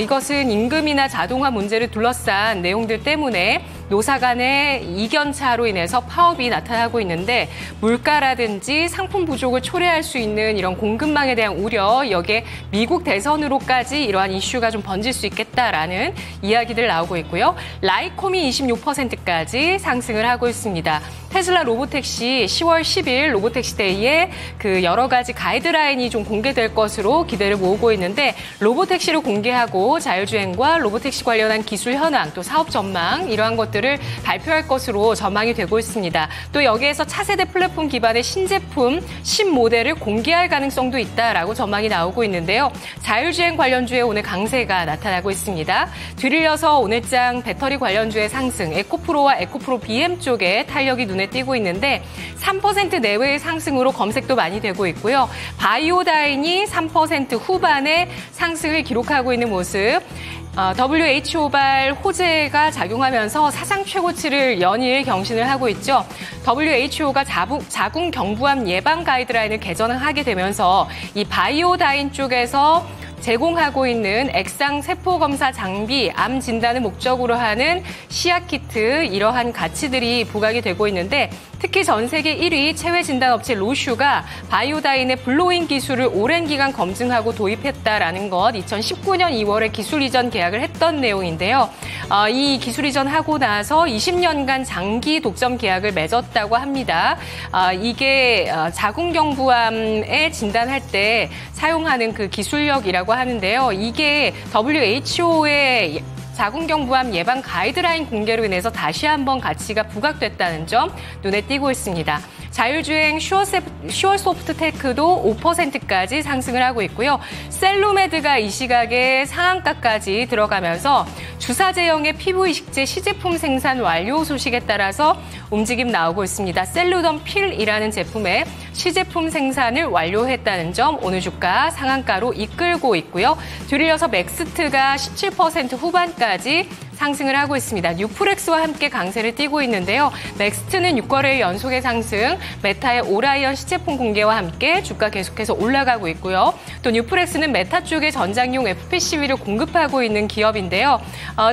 이것은 임금이나 자동화 문제를 둘러싼 내용들 때문에 노사 간의 이견차로 인해서 파업이 나타나고 있는데 물가라든지 상품 부족을 초래할 수 있는 이런 공급망에 대한 우려, 여기에 미국 대선으로까지 이러한 이슈가 좀 번질 수 있겠다라는 이야기들 나오고 있고요. 라이콤이 26%까지 상승을 하고 있습니다. 테슬라 로보택시 10월 10일 로보택시 데이에 그 여러 가지 가이드라인이 좀 공개될 것으로 기대를 모으고 있는데 로보택시를 공개하고 자율주행과 로보택시 관련한 기술 현황 또 사업 전망 이러한 것들을 발표할 것으로 전망이 되고 있습니다. 또 여기에서 차세대 플랫폼 기반의 신제품, 신모델을 공개할 가능성도 있다라고 전망이 나오고 있는데요. 자율주행 관련주에 오늘 강세가 나타나고 있습니다. 뒤를 이어서 오늘장 배터리 관련주의 상승, 에코프로와 에코프로 BM 쪽에 탄력이 눈에 띄고 있는데 3% 내외의 상승으로 검색도 많이 되고 있고요. 바이오다인이 3% 후반의 상승을 기록하고 있는 모습. WHO발 호재가 작용하면서 사상 최고치를 연일 경신을 하고 있죠. WHO가 자궁 경부암 예방 가이드라인을 개정하게 되면서 이 바이오다인 쪽에서 제공하고 있는 액상 세포 검사 장비, 암 진단을 목적으로 하는 시약 키트 이러한 가치들이 부각이 되고 있는데 특히 전 세계 1위 체외 진단 업체 로슈가 바이오다인의 블로잉 기술을 오랜 기간 검증하고 도입했다라는 것 2019년 2월에 기술 이전 계약을 했던 내용인데요. 이 기술 이전하고 나서 20년간 장기 독점 계약을 맺었다고 합니다. 이게 자궁경부암에 진단할 때 사용하는 그 기술력이라고 하는데요. 이게 WHO의 자궁경부암 예방 가이드라인 공개로 인해서 다시 한번 가치가 부각됐다는 점 눈에 띄고 있습니다. 자율주행 슈어소프트테크도 5%까지 상승을 하고 있고요. 셀로메드가 이 시각에 상한가까지 들어가면서 주사제형의 피부이식제 시제품 생산 완료 소식에 따라서 움직임 나오고 있습니다. 셀루던 필이라는 제품의 시제품 생산을 완료했다는 점 오늘 주가 상한가로 이끌고 있고요. 뒤를 이어서 맥스트가 17% 후반까지 상승을 하고 있습니다. 뉴프렉스와 함께 강세를 띠고 있는데요. 맥스트는 6거래일 연속의 상승, 메타의 오라이언 시제품 공개와 함께 주가 계속해서 올라가고 있고요. 또 뉴프렉스는 메타 쪽에 전장용 FPCB를 공급하고 있는 기업인데요.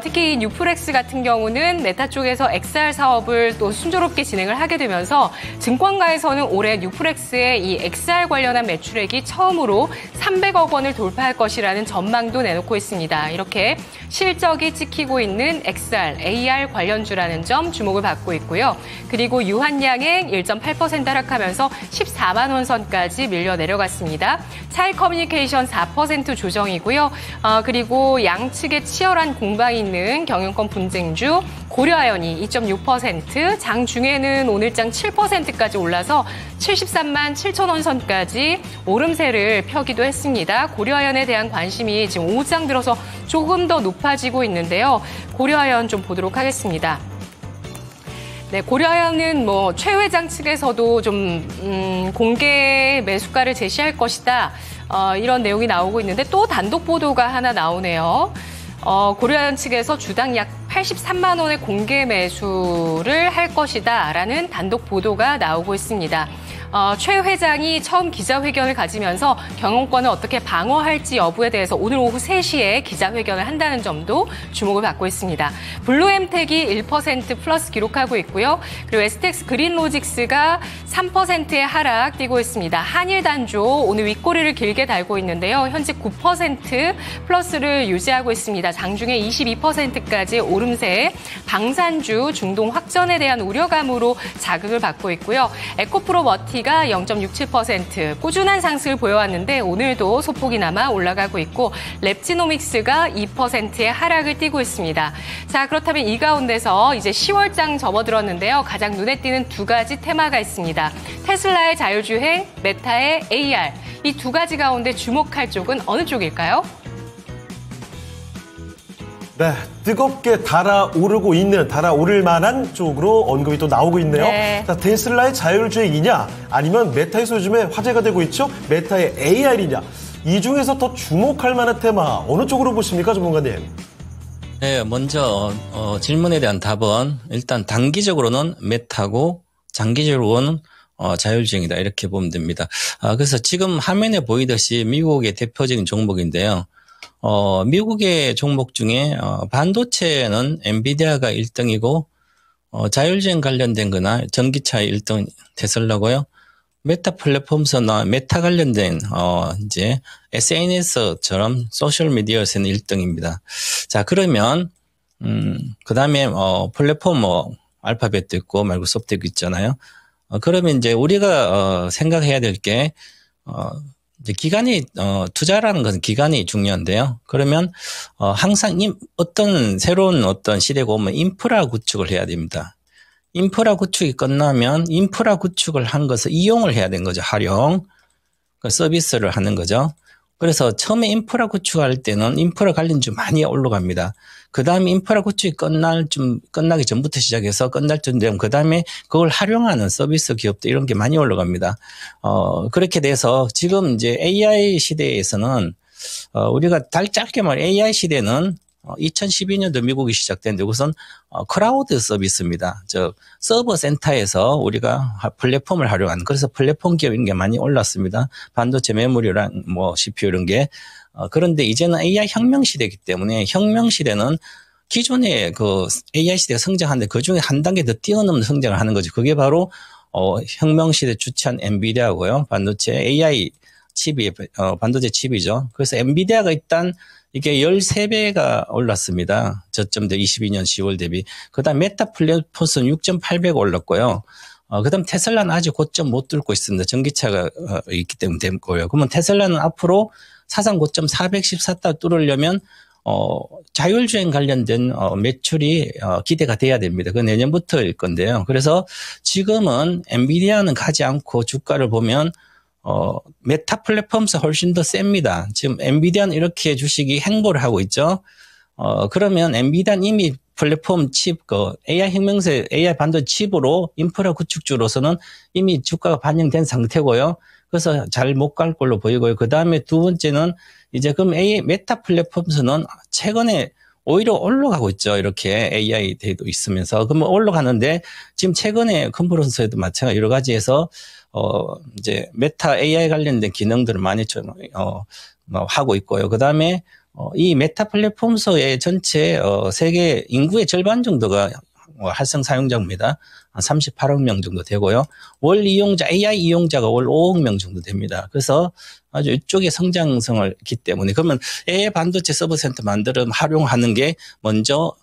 특히 이 뉴프렉스 같은 경우는 메타 쪽에서 XR 사업을 또 순조롭게 진행을 하게 되면서 증권가에서는 올해 뉴프렉스의 이 XR 관련한 매출액이 처음으로 300억 원을 돌파할 것이라는 전망도 내놓고 있습니다. 이렇게 실적이 찍히고 있는 XR, AR 관련주라는 점 주목을 받고 있고요. 그리고 유한양행 1.8% 하락하면서 14만 원 선까지 밀려 내려갔습니다. 차이 커뮤니케이션 4% 조정이고요. 그리고 양측의 치열한 공방이 있는 경영권 분쟁주 고려아연이 2.6%, 장중에는 오늘장 7%까지 올라서 73만 7천 원 선까지 오름세를 펴기도 했습니다. 고려아연에 대한 관심이 지금 오장 들어서 조금 더 높아지고 있는데요. 고려아연 좀 보도록 하겠습니다. 네, 고려아연은 최 회장 측에서도 좀 공개 매수가를 제시할 것이다. 이런 내용이 나오고 있는데 또 단독 보도가 하나 나오네요. 고려아연 측에서 주당 약 83만 원의 공개 매수를 할 것이다라는 단독 보도가 나오고 있습니다. 최 회장이 처음 기자회견을 가지면서 경영권을 어떻게 방어할지 여부에 대해서 오늘 오후 3시에 기자회견을 한다는 점도 주목을 받고 있습니다. 블루엠텍이 1% 플러스 기록하고 있고요. 그리고 STX 그린로직스가 3%의 하락 띄고 있습니다. 한일단조 오늘 윗꼬리를 길게 달고 있는데요. 현재 9% 플러스를 유지하고 있습니다. 장중에 22%까지 오름세, 방산주 중동 확전에 대한 우려감으로 자극을 받고 있고요. 에코프로머티가 0.67% 꾸준한 상승을 보여왔는데 오늘도 소폭이나마 올라가고 있고 랩지노믹스가 2%의 하락을 띠고 있습니다. 자, 그렇다면 이 가운데서 이제 10월장 접어들었는데요. 가장 눈에 띄는 두 가지 테마가 있습니다. 테슬라의 자율주행, 메타의 AR. 이 두 가지 가운데 주목할 쪽은 어느 쪽일까요? 네, 뜨겁게 달아오를 만한 쪽으로 언급이 또 나오고 있네요. 네. 자, 테슬라의 자율주행이냐 아니면 메타에서 요즘에 화제가 되고 있죠? 메타의 AR이냐. 이 중에서 더 주목할 만한 테마 어느 쪽으로 보십니까, 전문가님? 네, 먼저 질문에 대한 답은 일단 단기적으로는 메타고 장기적으로는 자율주행이다 이렇게 보면 됩니다. 그래서 지금 화면에 보이듯이 미국의 대표적인 종목인데요. 미국의 종목 중에 반도체는 엔비디아가 1등이고 자율주행 관련된 거나 전기차의 1등 테슬라고요. 메타 플랫폼스나 메타 관련된 이제 SNS처럼 소셜 미디어에서는 1등입니다. 자, 그러면 그다음에 플랫폼 알파벳도 있고 마이크로소프트도 있잖아요. 그러면 이제 우리가 생각해야 될 게 이제 기간이 투자라는 것은 기간이 중요한데요. 그러면 항상 새로운 시대가 오면 인프라 구축을 해야 됩니다. 인프라 구축이 끝나면 인프라 구축을 한 것을 이용을 해야 되는 거죠. 활용. 서비스를 하는 거죠. 그래서 처음에 인프라 구축할 때는 인프라 관련주 많이 올라갑니다. 그 다음에 인프라 구축이 끝나기 전부터 시작해서 끝날 쯤 되면 그 다음에 그걸 활용하는 서비스 기업도 이런 게 많이 올라갑니다. 그렇게 돼서 지금 이제 AI 시대에서는 우리가 짧게 말해 AI 시대는 2012년도 미국이 시작됐는데 그것은 클라우드 서비스입니다. 서버 센터에서 우리가 플랫폼을 활용하는 그래서 플랫폼 기업 이런 게 많이 올랐습니다. 반도체 메모리랑 CPU 이런 게 그런데 이제는 AI 혁명 시대이기 때문에 혁명 시대는 기존의 그 AI 시대가 성장하는데 그 중에 한 단계 더 뛰어넘는 성장을 하는 거죠. 그게 바로 혁명 시대 주체한 엔비디아고요. 반도체 AI 칩이 반도체 칩이죠. 그래서 엔비디아가 일단 이게 13배가 올랐습니다. 저점대 22년 10월 대비. 그다음 메타 플랫폼스는 6.8배가 올랐고요. 그다음 테슬라는 아직 고점 못 뚫고 있습니다. 전기차가 있기 때문에 되고요. 그러면 테슬라는 앞으로 사상 고점 414달 뚫으려면 자율주행 관련된 매출이 기대가 돼야 됩니다. 그 내년부터일 건데요. 그래서 지금은 엔비디아는 가지 않고 주가를 보면 메타 플랫폼스 훨씬 더 셉니다. 지금 엔비디아는 이렇게 주식이 행보를 하고 있죠. 그러면 엔비디아는 이미 플랫폼 칩, AI 혁명세, AI 반도체 칩으로 인프라 구축주로서는 이미 주가가 반영된 상태고요. 그래서 잘 못 갈 걸로 보이고요. 그 다음에 두 번째는 이제 그럼 메타 플랫폼스는 최근에 오히려 올라가고 있죠. 이렇게 AI 데이도 있으면서. 그러면 올라가는데 지금 최근에 컨퍼런스에도 마찬가지 여러 가지에서 이제 메타 AI 관련된 기능들을 많이 하고 있고요. 그 다음에 이 메타 플랫폼스의 전체 세계 인구의 절반 정도가 활성 사용자입니다. 한 38억 명 정도 되고요. 월 이용자, AI 이용자가 월 5억 명 정도 됩니다. 그래서 아주 이쪽에 성장성을 있기 때문에 그러면 AI 반도체 서버센터 활용하는 게 먼저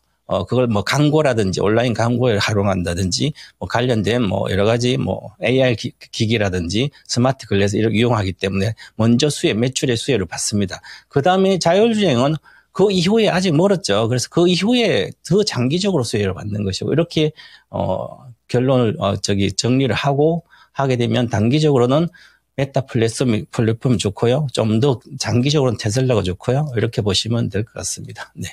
그걸 뭐 광고라든지 온라인 광고에 활용한다든지 뭐 관련된 뭐 여러 가지 뭐 AI 기기라든지 스마트 글래스 이렇게 이용하기 때문에 먼저 매출의 수혜를 받습니다. 그 다음에 자율주행은 그 이후에 아직 멀었죠. 그래서 그 이후에 더 장기적으로 수혜를 받는 것이고 이렇게 결론을 정리를 하게 되면 단기적으로는 메타 플랫폼이 좋고요. 좀 더 장기적으로는 테슬라가 좋고요. 이렇게 보시면 될 것 같습니다. 네.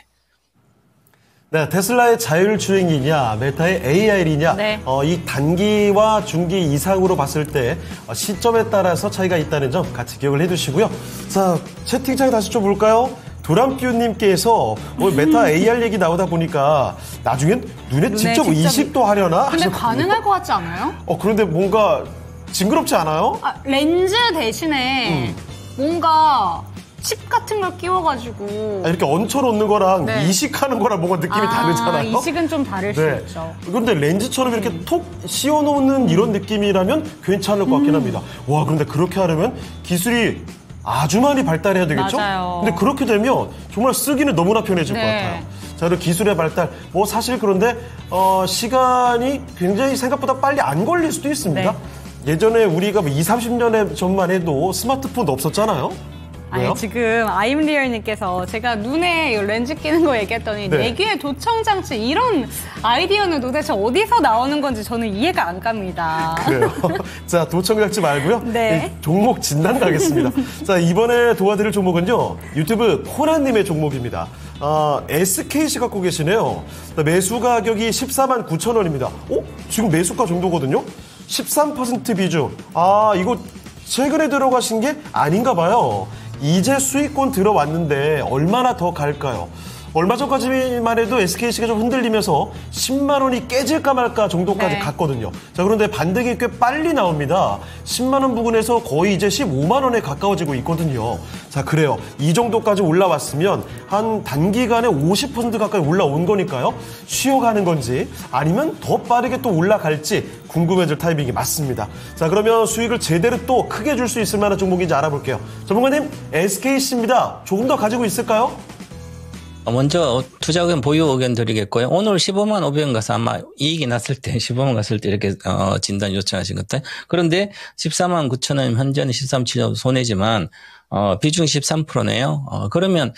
네, 테슬라의 자율주행이냐, 메타의 AI이냐, 네. 이 단기와 중기 이상으로 봤을 때 시점에 따라서 차이가 있다는 점 같이 기억을 해두시고요. 자, 채팅창 다시 좀 볼까요? 도람뷰님께서 메타 AR 얘기 나오다 보니까 나중엔 눈에 직접 이식도 하려나? 근데 가능할 것 같지 않아요? 그런데 뭔가 징그럽지 않아요? 렌즈 대신에 뭔가 칩 같은 걸 끼워가지고 이렇게 얹혀놓는 거랑 이식하는 거랑 뭔가 느낌이 다르잖아요. 이식은 좀 다를 수 있죠. 그런데 렌즈처럼 이렇게 톡 씌워놓는 이런 느낌이라면 괜찮을 것 같긴 합니다. 와, 그런데 그렇게 하려면 기술이 아주 많이 발달해야 되겠죠? 맞아요. 근데 그렇게 되면 정말 쓰기는 너무나 편해질 것 같아요. 자, 그리고 기술의 발달, 사실 그런데 시간이 굉장히 생각보다 빨리 안 걸릴 수도 있습니다. 예전에 우리가 20, 30년 전만 해도 스마트폰도 없었잖아요. 아니, 지금 아임리얼님께서 제가 눈에 렌즈 끼는 거 얘기했더니 내귀에 도청 장치 이런 아이디어는 도대체 어디서 나오는 건지 저는 이해가 안 갑니다. 그래요. 자, 도청 장치 말고요. 종목 진단 가겠습니다. 자, 이번에 도와드릴 종목은요. 유튜브 코난님의 종목입니다. SKC 갖고 계시네요. 매수 가격이 14만 9천 원입니다. 지금 매수가 정도거든요. 13% 비중. 이거 최근에 들어가신 게 아닌가 봐요. 이제 수익권 들어왔는데 얼마나 더 갈까요? 얼마 전까지만 해도 SKC가 좀 흔들리면서 10만 원이 깨질까 말까 정도까지 갔거든요. 자, 그런데 반등이 꽤 빨리 나옵니다. 10만 원 부근에서 거의 이제 15만 원에 가까워지고 있거든요. 자, 그래요. 이 정도까지 올라왔으면 한 단기간에 50% 가까이 올라온 거니까요. 쉬어가는 건지 아니면 더 빠르게 또 올라갈지 궁금해질 타이밍이 맞습니다. 자, 그러면 수익을 제대로 또 크게 줄 수 있을 만한 종목인지 알아볼게요. 전문가님, SKC입니다. 조금 더 가지고 있을까요? 먼저 투자 의견 보유 의견 드리겠고요. 오늘 15만 500원 가서 아마 이익이 났을 때 15만 갔을 때 이렇게 진단 요청하신 것 같아요. 그런데 14만 9천 원 현재는 13.7원 손해지만 비중 13%네요. 그러면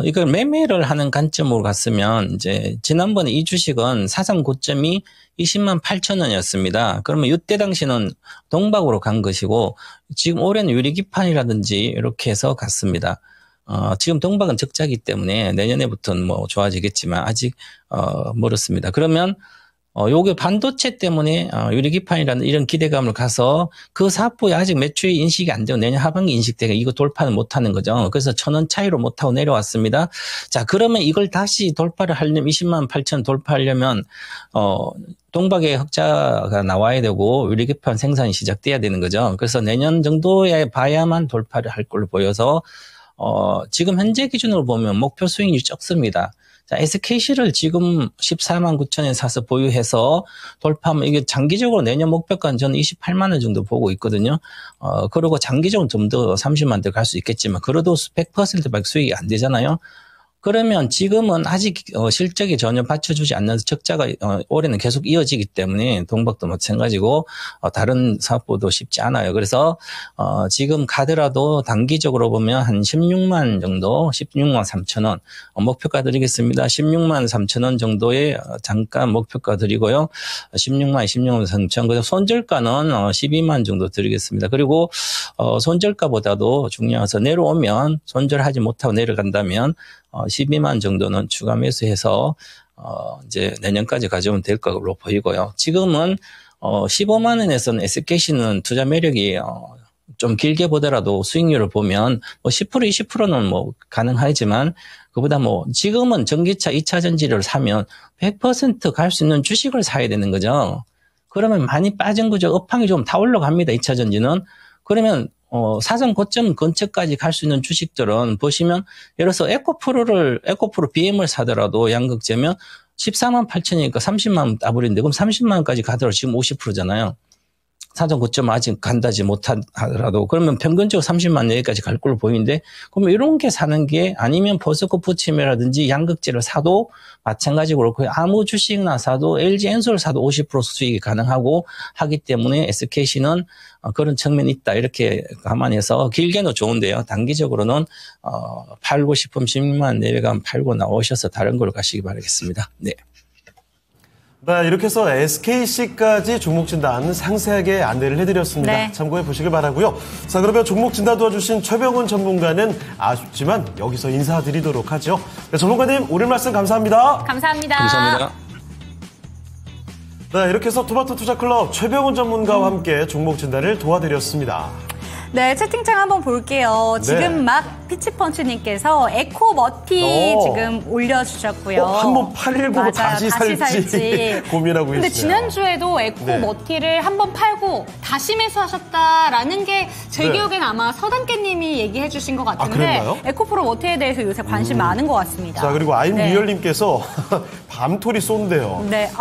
이걸 매매를 하는 관점으로 갔으면 이제 지난번에 이 주식은 사상 고점이 20만 8천 원이었습니다. 그러면 이때 당시는 동박으로 간 것이고 지금 올해는 유리기판이라든지 이렇게 해서 갔습니다. 지금 동박은 적자이기 때문에 내년에부터는 뭐 좋아지겠지만 아직 멀었습니다. 그러면 요게 반도체 때문에 유리기판이라는 이런 기대감을 가서 그 사업부에 아직 매출이 인식이 안 되고 내년 하반기 인식되고 이거 돌파는 못하는 거죠. 그래서 1,000원 차이로 못하고 내려왔습니다. 자, 그러면 이걸 다시 돌파를 하려면 20만 8천 돌파하려면 동박의 흑자가 나와야 되고 유리기판 생산이 시작돼야 되는 거죠. 그래서 내년 정도에 봐야만 돌파를 할 걸로 보여서 지금 현재 기준으로 보면 목표 수익률이 적습니다. 자, SKC를 지금 14만 9천에 사서 보유해서 돌파하면 이게 장기적으로 내년 목표가는 저는 28만 원 정도 보고 있거든요. 그리고 장기적으로 좀 더 30만 대 갈 수 있겠지만 그래도 100%밖에 수익이 안 되잖아요. 그러면 지금은 아직 실적이 전혀 받쳐주지 않는 적자가 올해는 계속 이어지기 때문에 동박도 마찬가지고 다른 사업보도 쉽지 않아요. 그래서 지금 가더라도 단기적으로 보면 한 16만 정도, 16만 3천 원 목표가 드리겠습니다. 16만 3천 원 정도의 잠깐 목표가 드리고요. 16만 3천, 그래서 손절가는 12만 정도 드리겠습니다. 그리고 손절가보다도 중요해서 내려오면 손절하지 못하고 내려간다면 12만 정도는 추가 매수해서 이제 내년까지 가져오면 될 걸로 보이고요. 지금은 15만 원에서는 SKC는 투자 매력이 좀 길게 보더라도 수익률을 보면 뭐 10% 20%는 뭐 가능하지만 그보다 뭐 지금은 전기차 2차 전지를 사면 100% 갈 수 있는 주식을 사야 되는 거죠. 그러면 많이 빠진 거죠. 업황이 좀 다 올라갑니다. 2차 전지는. 그러면 사전 고점 근처까지 갈 수 있는 주식들은 보시면 예를 들어서 에코프로 BM을 사더라도 양극재면 14만 8천이니까 30만 원 따버리는데 그럼 30만 원까지 가더라도 지금 50%잖아요. 사전 고점 아직 간다지 못하더라도 그러면 평균적으로 30만 내외까지 갈 걸로 보이는데 그럼 이런 게 사는 게 아니면 포스코 부침이라든지 양극재를 사도 마찬가지로 거의 아무 주식이나 사도 LG 엔솔을 사도 50% 수익이 가능하고 하기 때문에 SKC는 그런 측면이 있다 이렇게 감안해서 길게는 좋은데요. 단기적으로는 팔고 싶으면 16만 내외가 팔고 나오셔서 다른 걸로 가시기 바라겠습니다. 네. 네, 이렇게 해서 SKC까지 종목 진단 상세하게 안내를 해드렸습니다. 네. 참고해 보시길 바라고요. 자, 그러면 종목 진단 도와주신 최병훈 전문가는 아쉽지만 여기서 인사드리도록 하죠. 네, 전문가님 오늘 말씀 감사합니다. 감사합니다. 감사합니다. 네, 이렇게 해서 토마토 투자클럽 최병훈 전문가와 함께 종목 진단을 도와드렸습니다. 네, 채팅창 한번 볼게요. 네. 지금 막 피치펀치님께서 에코머티 지금 올려주셨고요. 한번 팔고 맞아요. 다시 살지 고민하고 근데 있어요. 지난주에도 에코머티를 한번 팔고 다시 매수하셨다라는 게 제 네. 기억엔 아마 서당깨님이 얘기해 주신 것 같은데 그랬나요? 에코프로머티에 대해서 요새 관심 많은 것 같습니다. 자, 그리고 아임 네. 리얼님께서 밤토리 쏜대요. 네,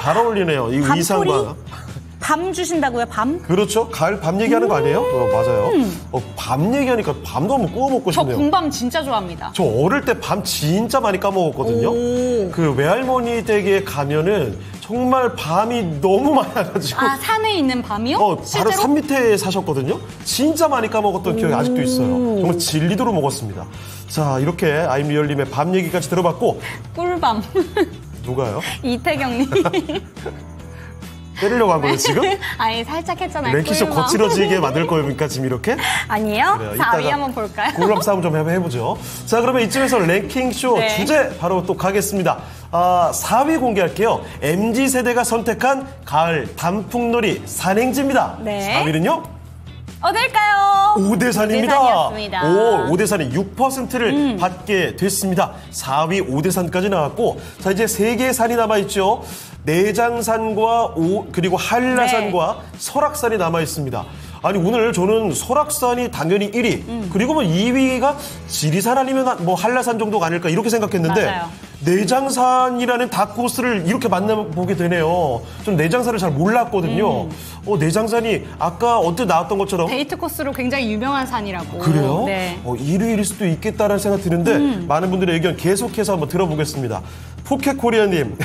잘 어울리네요. 이 밤토리? 의상과. 밤 주신다고요? 밤? 그렇죠. 가을 밤 얘기하는 거 아니에요? 맞아요. 밤 얘기하니까 밤도 한번 구워 먹고 저 싶네요. 군밤 진짜 좋아합니다. 저 어릴 때 밤 진짜 많이 까먹었거든요. 그 외할머니 댁에 가면은 정말 밤이 너무 많아가지고. 아, 산에 있는 밤이요? 바로 실제로? 산 밑에 사셨거든요. 진짜 많이 까먹었던 기억이 아직도 있어요. 정말 질리도록 먹었습니다. 자, 이렇게 아임리얼님의 밤 얘기까지 들어봤고. 꿀밤. 누가요? 이태경님. 때리려고 한 거예요, 지금? 아니, 살짝 했잖아요. 랭킹쇼 꿀밤. 거칠어지게 만들 겁니까, 지금 이렇게? 아니에요? 그래요. 4위 이따가 한번 볼까요? 꿀밤 싸움 좀 해보죠. 자, 그러면 이쯤에서 랭킹쇼 네. 주제 바로 또 가겠습니다. 4위 공개할게요. MZ세대가 선택한 가을 단풍놀이 산행지입니다. 네. 4위는요? 어딜까요? 오대산입니다. 오대산이었습니다. 오대산이 6%를 받게 됐습니다. 4위 오대산까지 나왔고, 자, 이제 3개의 산이 남아있죠. 내장산과 그리고 한라산과 설악산이 남아있습니다. 아니, 오늘 저는 설악산이 당연히 1위, 그리고 뭐 2위가 지리산 아니면 뭐 한라산 정도가 아닐까 이렇게 생각했는데, 맞아요. 내장산이라는 다크호스를 이렇게 만나보게 되네요. 좀 내장산을 잘 몰랐거든요. 내장산이 아까 언뜻 나왔던 것처럼 데이트 코스로 굉장히 유명한 산이라고. 그래요? 네. 1위일 수도 있겠다라는 생각 드는데 많은 분들의 의견 계속해서 한번 들어보겠습니다. 포켓코리아님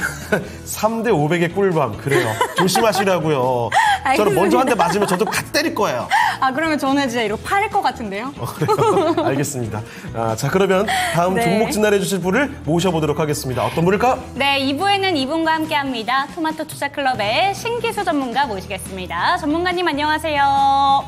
3대 500의 꿀밤. 그래요. 조심하시라고요. 저는 먼저 한 대 맞으면 저도 갓 때릴 거예요. 아, 그러면 저는 진짜 이렇게 팔 것 같은데요? 그래요? 알겠습니다. 자, 그러면 다음 네. 종목 진단해 주실 분을 모셔보도록 하겠습니다. 어떤 분일까? 네, 2부에는 이분과 함께합니다. 토마토 투자클럽의 신기수 전문가 모시겠습니다. 전문가님 안녕하세요.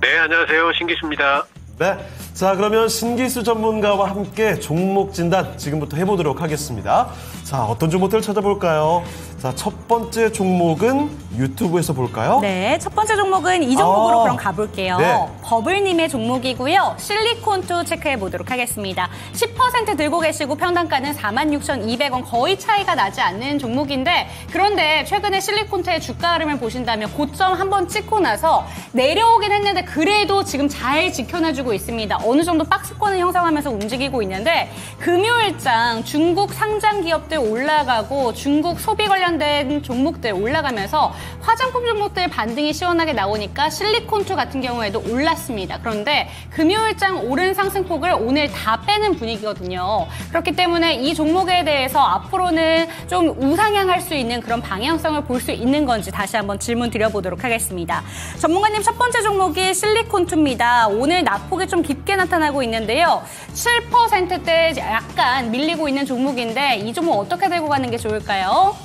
네, 안녕하세요. 신기수입니다. 네. 자, 그러면 신기수 전문가와 함께 종목 진단 지금부터 해보도록 하겠습니다. 자, 어떤 종목들 찾아볼까요? 자, 첫 번째 종목은 유튜브에서 볼까요? 네, 첫 번째 종목은 이 종목으로 그럼 가볼게요. 네. 버블님의 종목이고요. 실리콘2 체크해 보도록 하겠습니다. 10% 들고 계시고 평단가는 46,200원, 거의 차이가 나지 않는 종목인데, 그런데 최근에 실리콘2의 주가 흐름을 보신다면 고점 한번 찍고 나서 내려오긴 했는데 그래도 지금 잘 지켜내주고 있습니다. 어느 정도 박스권을 형성하면서 움직이고 있는데, 금요일장 중국 상장 기업들 올라가고 중국 소비 관련된 종목들 올라가면서 화장품 종목들 반등이 시원하게 나오니까 실리콘2 같은 경우에도 올랐습니다. 그런데 금요일장 오른 상승폭을 오늘 다 빼는 분위기거든요. 그렇기 때문에 이 종목에 대해서 앞으로는 좀 우상향할 수 있는 그런 방향성을 볼 수 있는 건지 다시 한번 질문 드려보도록 하겠습니다. 전문가님, 첫 번째 종목이 실리콘2입니다. 오늘 낙폭이 좀 깊게 나타나고 있는데요. 7%대 약간 밀리고 있는 종목인데 이 종목 어떻게 들고 가는 게 좋을까요?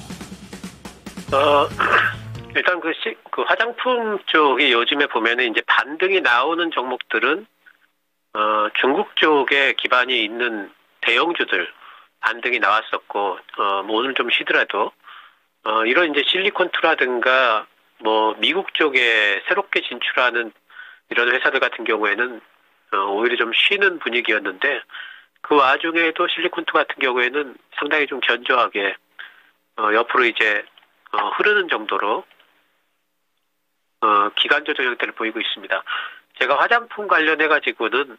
일단 그 화장품 쪽이 요즘에 보면은 이제 반등이 나오는 종목들은 중국 쪽에 기반이 있는 대형주들 반등이 나왔었고, 뭐 오늘 좀 쉬더라도 이런 이제 실리콘2라든가 뭐 미국 쪽에 새롭게 진출하는 이런 회사들 같은 경우에는 오히려 좀 쉬는 분위기였는데, 그 와중에도 실리콘2 같은 경우에는 상당히 좀 견조하게 옆으로 이제 흐르는 정도로 기간 조정 형태를 보이고 있습니다. 제가 화장품 관련해가지고는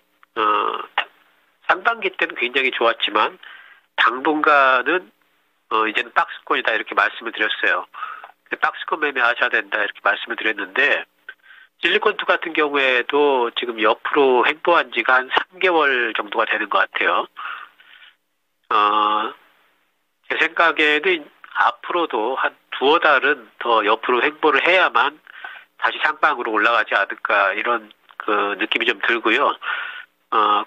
상반기 때는 굉장히 좋았지만 당분간은 이제는 박스권이다 이렇게 말씀을 드렸어요. 박스권 매매하셔야 된다 이렇게 말씀을 드렸는데, 실리콘2 같은 경우에도 지금 옆으로 횡보한 지가 한 3개월 정도가 되는 것 같아요. 제 생각에는 앞으로도 한 두어 달은 더 옆으로 횡보를 해야만 다시 상방으로 올라가지 않을까 이런 그 느낌이 좀 들고요.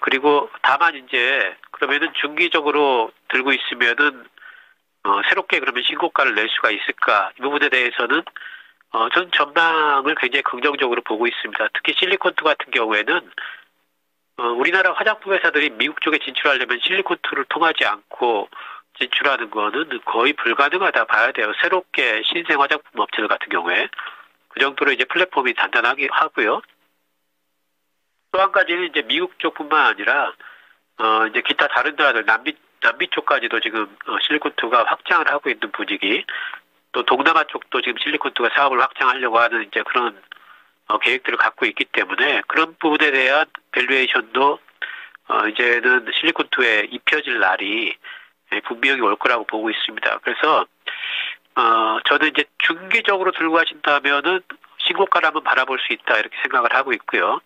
그리고 다만 이제 그러면은 중기적으로 들고 있으면은 새롭게 그러면 신고가를 낼 수가 있을까, 이 부분에 대해서는 전 전망을 굉장히 긍정적으로 보고 있습니다. 특히 실리콘2 같은 경우에는 우리나라 화장품 회사들이 미국 쪽에 진출하려면 실리콘2를 통하지 않고 진출하는 거는 거의 불가능하다 봐야 돼요. 새롭게 신생 화장품 업체들 같은 경우에 그 정도로 이제 플랫폼이 단단하게 하고요. 또 한 가지는 이제 미국 쪽뿐만 아니라 이제 기타 다른 나라들 남미 쪽까지도 지금 실리콘2가 확장을 하고 있는 분위기, 또 동남아 쪽도 지금 실리콘2가 사업을 확장하려고 하는 이제 그런 계획들을 갖고 있기 때문에 그런 부분에 대한 밸류에이션도 이제는 실리콘2에 입혀질 날이 분명히 올 거라고 보고 있습니다. 그래서 저는 이제 중기적으로 들고 가신다면은 신고가를 한번 바라볼 수 있다 이렇게 생각을 하고 있고요.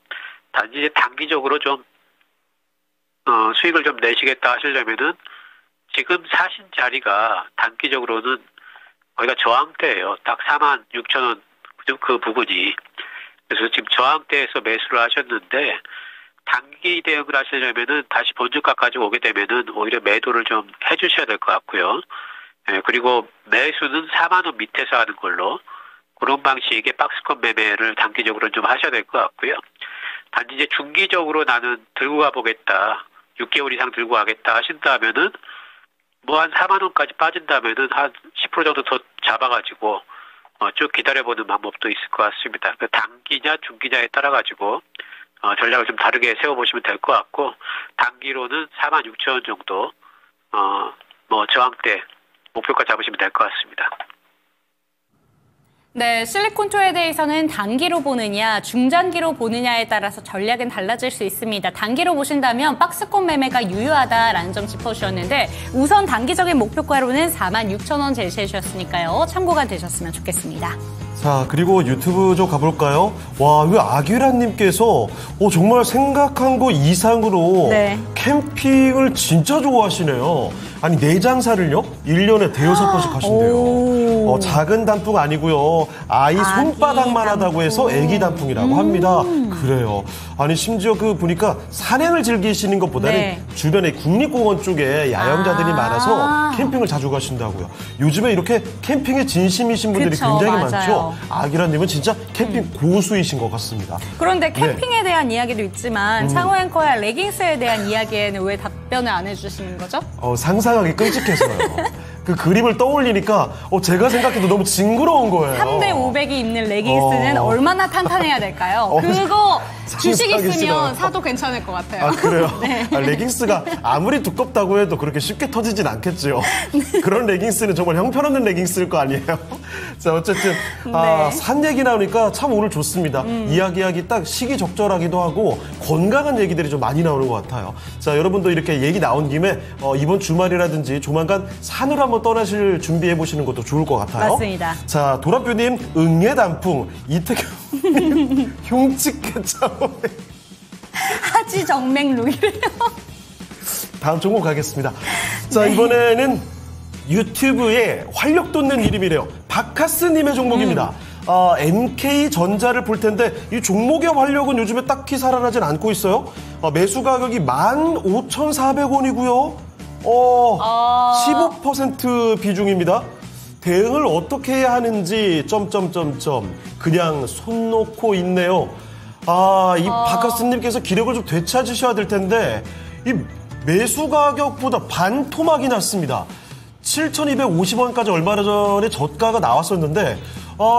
단지 이제 단기적으로 좀 수익을 좀 내시겠다 하시려면은 지금 사신 자리가 단기적으로는 거기가 저항대예요. 딱 46,000원 그 부분이. 그래서 지금 저항대에서 매수를 하셨는데 단기 대응을 하시려면은 다시 본주가까지 오게 되면은 오히려 매도를 좀 해주셔야 될 것 같고요. 그리고 매수는 4만 원 밑에서 하는 걸로 그런 방식의 박스권 매매를 단기적으로 좀 하셔야 될 것 같고요. 단지 이제 중기적으로 나는 들고 가보겠다, 6개월 이상 들고 가겠다 하신다면은 뭐 한 4만 원까지 빠진다면은 한 10% 정도 더 잡아가지고 쭉 기다려보는 방법도 있을 것 같습니다. 그 단기냐 중기냐에 따라 가지고 전략을 좀 다르게 세워보시면 될 것 같고, 단기로는 46,000원 정도 뭐 저항대 목표가 잡으시면 될 것 같습니다. 네, 실리콘2에 대해서는 단기로 보느냐, 중장기로 보느냐에 따라서 전략은 달라질 수 있습니다. 단기로 보신다면 박스권 매매가 유효하다라는 점 짚어주셨는데, 우선 단기적인 목표가로는 46,000원 제시해 주셨으니까요. 참고가 되셨으면 좋겠습니다. 자, 그리고 유튜브 좀 가볼까요? 와, 이 아규라님께서 정말 생각한 거 이상으로 캠핑을 진짜 좋아하시네요. 아니, 내장사를요? 1년에 대여섯 번씩 하신대요. 작은 단풍 아니고요. 아이 손바닥만 하다고 해서 애기 단풍이라고 합니다. 그래요. 아니, 심지어 보니까 산행을 즐기시는 것보다는 주변에 국립공원 쪽에 야영자들이 많아서 캠핑을 자주 가신다고요. 요즘에 이렇게 캠핑에 진심이신 분들이 굉장히 많죠. 아기라님은 진짜 캠핑 고수이신 것 같습니다. 그런데 캠핑에 대한 이야기도 있지만 창호 앵커의 레깅스에 대한 이야기에는 왜 답변을 안 해주시는 거죠? 상상하기 끔찍해서요. 그 그림을 떠올리니까 제가 생각해도 너무 징그러운 거예요. 3대 500이 입는 레깅스는 얼마나 탄탄해야 될까요? 그거 주식 있으면 싫어요. 사도 괜찮을 것 같아요. 아, 그래요? 네. 레깅스가 아무리 두껍다고 해도 그렇게 쉽게 터지진 않겠죠. 그런 레깅스는 정말 형편없는 레깅스일 거 아니에요? 자, 어쨌든 산 얘기 나오니까 참 오늘 좋습니다. 이야기하기 딱 시기적절하기도 하고 건강한 얘기들이 좀 많이 나오는 것 같아요. 자, 여러분도 이렇게 얘기 나온 김에 이번 주말이라든지 조만간 산으로 한번 떠나실 준비해 보시는 것도 좋을 것 같아요. 맞습니다. 자, 도라뷰님 응애단풍, 이태경님 흉측개차오. 하지 정맥룩이래요. 다음 종목 가겠습니다. 자, 이번에는 유튜브에 활력 돋는 이름이래요. 박하스님의 종목입니다. MK전자를 볼 텐데 이 종목의 활력은 요즘에 딱히 살아나진 않고 있어요. 매수 가격이 15,400원이고요. 15% 비중입니다. 대응을 어떻게 해야 하는지 그냥 손 놓고 있네요. 이 박하스님께서 기력을 좀 되찾으셔야 될 텐데 이 매수 가격보다 반 토막이 났습니다. 7,250원까지 얼마 전에 저가가 나왔었는데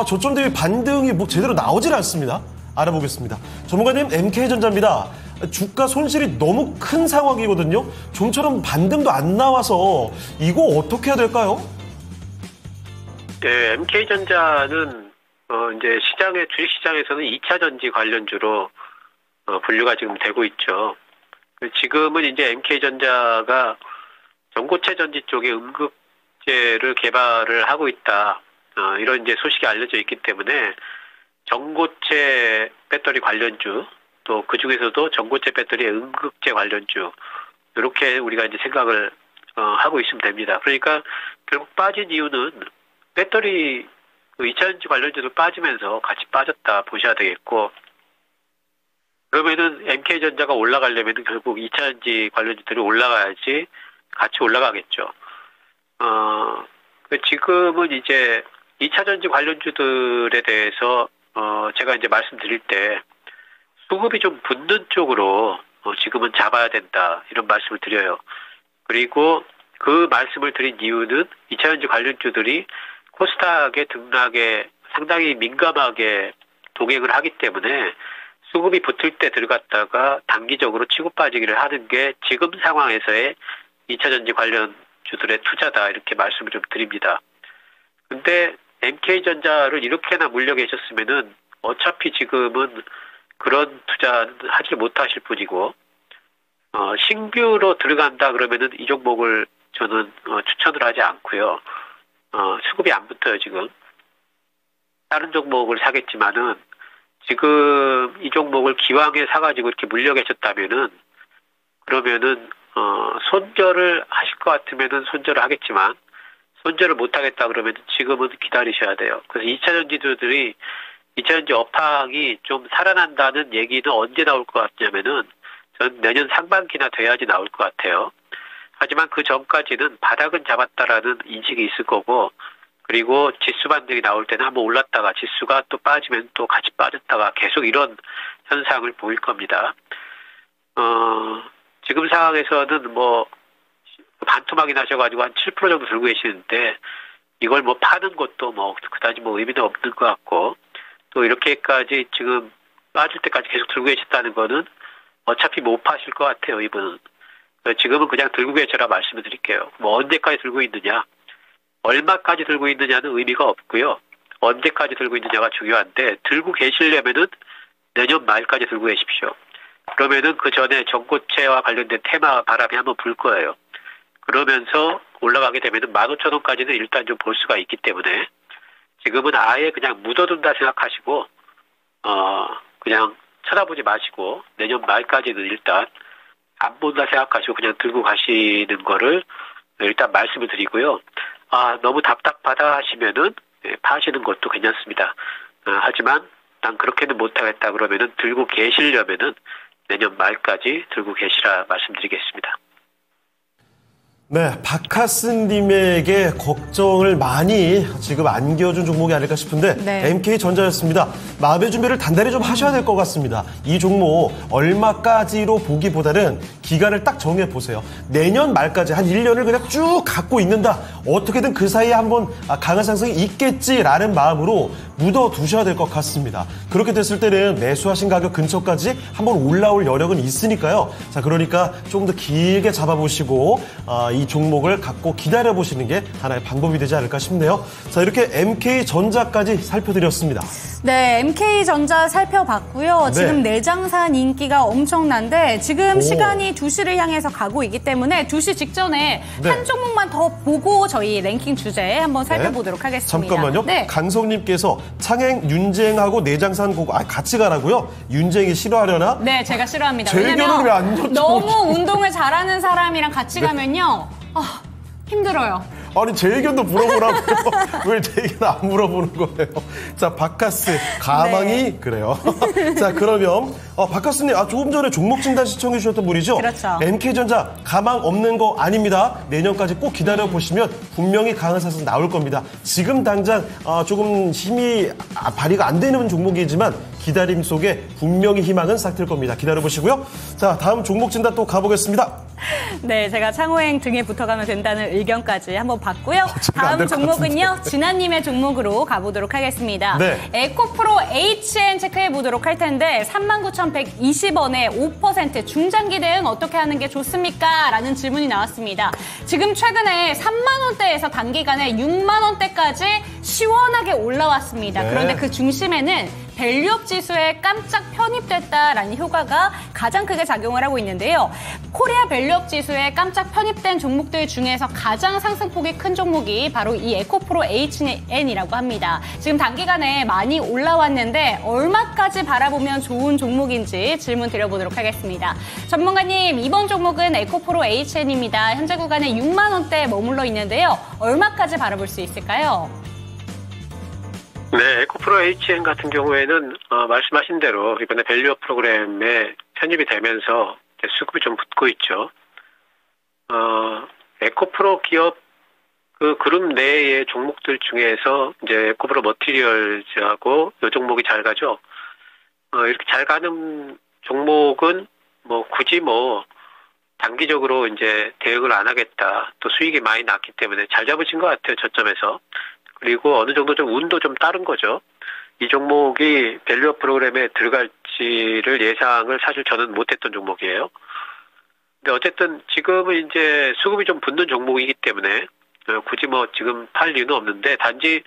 저점 대비 반등이 제대로 나오질 않습니다. 알아보겠습니다. 전문가님, MK전자입니다. 주가 손실이 너무 큰 상황이거든요. 좀처럼 반등도 안 나와서 이거 어떻게 해야 될까요? 네, MK전자는 이제 주식시장에서는 2차 전지 관련주로 분류가 지금 되고 있죠. 지금은 이제 MK전자가 전고체 전지 쪽에 음극재를 개발을 하고 있다. 이런 이제 소식이 알려져 있기 때문에 전고체 배터리 관련주, 또 그 중에서도 전고체 배터리의 음극재 관련주, 이렇게 우리가 이제 생각을 하고 있으면 됩니다. 그러니까 결국 빠진 이유는 배터리 2차 전지 관련주도 빠지면서 같이 빠졌다 보셔야 되겠고, 그러면은 MK전자가 올라가려면 결국 2차 전지 관련주들이 올라가야지 같이 올라가겠죠. 지금은 이제 2차 전지 관련주들에 대해서 제가 이제 말씀드릴 때 수급이 좀 붙는 쪽으로 지금은 잡아야 된다, 이런 말씀을 드려요. 그리고 그 말씀을 드린 이유는 2차 전지 관련주들이 코스닥의 등락에 상당히 민감하게 동행을 하기 때문에 수급이 붙을 때 들어갔다가 단기적으로 치고 빠지기를 하는 게 지금 상황에서의 2차 전지 관련주들의 투자다, 이렇게 말씀을 좀 드립니다. 근데 MK전자를 이렇게나 물려 계셨으면은 어차피 지금은 그런 투자는 하지 못하실 분이고, 신규로 들어간다 그러면은 이 종목을 저는 추천을 하지 않고요. 수급이 안 붙어요, 지금. 다른 종목을 사겠지만은 지금 이 종목을 기왕에 사가지고 이렇게 물려 계셨다면은, 그러면은 손절을 하실 것 같으면은 손절을 하겠지만, 손절을 못 하겠다 그러면 지금은 기다리셔야 돼요. 그래서 2차 전지주들이 2차 전지 업황이 좀 살아난다는 얘기는 언제 나올 것 같냐면은 전 내년 상반기나 돼야지 나올 것 같아요. 하지만 그 전까지는 바닥은 잡았다라는 인식이 있을 거고, 그리고 지수 반등이 나올 때는 한번 올랐다가 지수가 또 빠지면 또 같이 빠졌다가 계속 이런 현상을 보일 겁니다. 지금 상황에서는 반토막이 나셔가지고 한 7% 정도 들고 계시는데, 이걸 파는 것도 그다지 의미는 없는 것 같고, 또 이렇게까지 지금 빠질 때까지 계속 들고 계셨다는 거는 어차피 못 파실 것 같아요, 이분은. 지금은 그냥 들고 계셔라 말씀을 드릴게요. 언제까지 들고 있느냐, 얼마까지 들고 있느냐는 의미가 없고요. 언제까지 들고 있느냐가 중요한데, 들고 계시려면은 내년 말까지 들고 계십시오. 그러면은 그 전에 전고체와 관련된 테마 바람이 한번 불 거예요. 그러면서 올라가게 되면은 15,000원까지는 일단 좀 볼 수가 있기 때문에 지금은 아예 그냥 묻어둔다 생각하시고, 그냥 쳐다보지 마시고 내년 말까지는 일단 안 본다 생각하시고 그냥 들고 가시는 거를 일단 말씀을 드리고요. 너무 답답하다 하시면은 파시는 것도 괜찮습니다. 하지만 난 그렇게는 못하겠다 그러면은 들고 계시려면은 내년 말까지 들고 계시라 말씀드리겠습니다. 네, 박하스님에게 걱정을 많이 지금 안겨준 종목이 아닐까 싶은데 네. MK전자였습니다. 마음의 준비를 단단히 좀 하셔야 될 것 같습니다. 이 종목 얼마까지로 보기보다는 기간을 딱 정해보세요. 내년 말까지 한 1년을 그냥 쭉 갖고 있는다. 어떻게든 그 사이에 한번 강한 상승이 있겠지라는 마음으로 묻어두셔야 될 것 같습니다. 그렇게 됐을 때는 매수하신 가격 근처까지 한번 올라올 여력은 있으니까요. 자, 그러니까 조금 더 길게 잡아보시고 이 종목을 갖고 기다려보시는 게 하나의 방법이 되지 않을까 싶네요. 자, 이렇게 MK전자까지 살펴드렸습니다. 네, MK전자 살펴봤고요. 네. 지금 내장산 인기가 엄청난데 지금 시간이 2시를 향해서 가고 있기 때문에 2시 직전에 네. 한 종목만 더 보고 저희 랭킹 주제 한번 살펴보도록 하겠습니다. 잠깐만요. 네. 강성님께서 창행, 윤쟁하고 내장산 고고 같이 가라고요? 윤쟁이 싫어하려나? 네, 제가 싫어합니다. 제 의견은 왜 안 여쭤보지? 너무 운동을 잘하는 사람이랑 같이 가면요. 힘들어요. 아니, 제 의견도 물어보라고요. 왜 제 의견 안 물어보는 거예요? 자, 박카스, 가망이, 네. 그래요. 자, 그러면, 박카스님, 조금 전에 종목 진단 시청해 주셨던 분이죠? 그렇죠. MK전자, 가망 없는 거 아닙니다. 내년까지 꼭 기다려보시면 분명히 강한 상승 나올 겁니다. 지금 당장, 조금 힘이 발휘가 안 되는 종목이지만, 기다림 속에 분명히 희망은 싹틀 겁니다. 기다려보시고요. 자, 다음 종목 진단 또 가보겠습니다. 네, 제가 창호행 등에 붙어가면 된다는 의견까지 한번 봤고요. 다음 종목은요, 진아님의 종목으로 가보도록 하겠습니다. 네. 에코프로 HN 체크해 보도록 할 텐데 39,120원에 5% 중장기 대응 어떻게 하는 게 좋습니까? 라는 질문이 나왔습니다. 지금 최근에 3만 원대에서 단기간에 6만 원대까지 시원하게 올라왔습니다. 네. 그런데 그 중심에는 밸류업 지수에 깜짝 편입됐다라는 효과가 가장 크게 작용을 하고 있는데요. 코리아 밸류업 지수에 깜짝 편입된 종목들 중에서 가장 상승폭이 큰 종목이 바로 이 에코프로 HN이라고 합니다. 지금 단기간에 많이 올라왔는데 얼마까지 바라보면 좋은 종목인지 질문 드려보도록 하겠습니다. 전문가님, 이번 종목은 에코프로 HN입니다. 현재 구간에 6만 원대에 머물러 있는데요. 얼마까지 바라볼 수 있을까요? 네, 에코프로 HN 같은 경우에는 말씀하신 대로 이번에 밸류업 프로그램에 편입이 되면서 이제 수급이 좀 붙고 있죠. 에코프로 기업 그 그룹 내의 종목들 중에서 이제 에코프로 머티리얼즈하고 이 종목이 잘 가죠. 이렇게 잘 가는 종목은 굳이 단기적으로 이제 대응을 안 하겠다. 또 수익이 많이 났기 때문에 잘 잡으신 것 같아요, 저점에서. 그리고 어느 정도 좀 운도 좀 따른 거죠. 이 종목이 밸류업 프로그램에 들어갈지를 예상을 사실 저는 못했던 종목이에요. 근데 어쨌든 지금은 이제 수급이 좀 붙는 종목이기 때문에 굳이 지금 팔 이유는 없는데 단지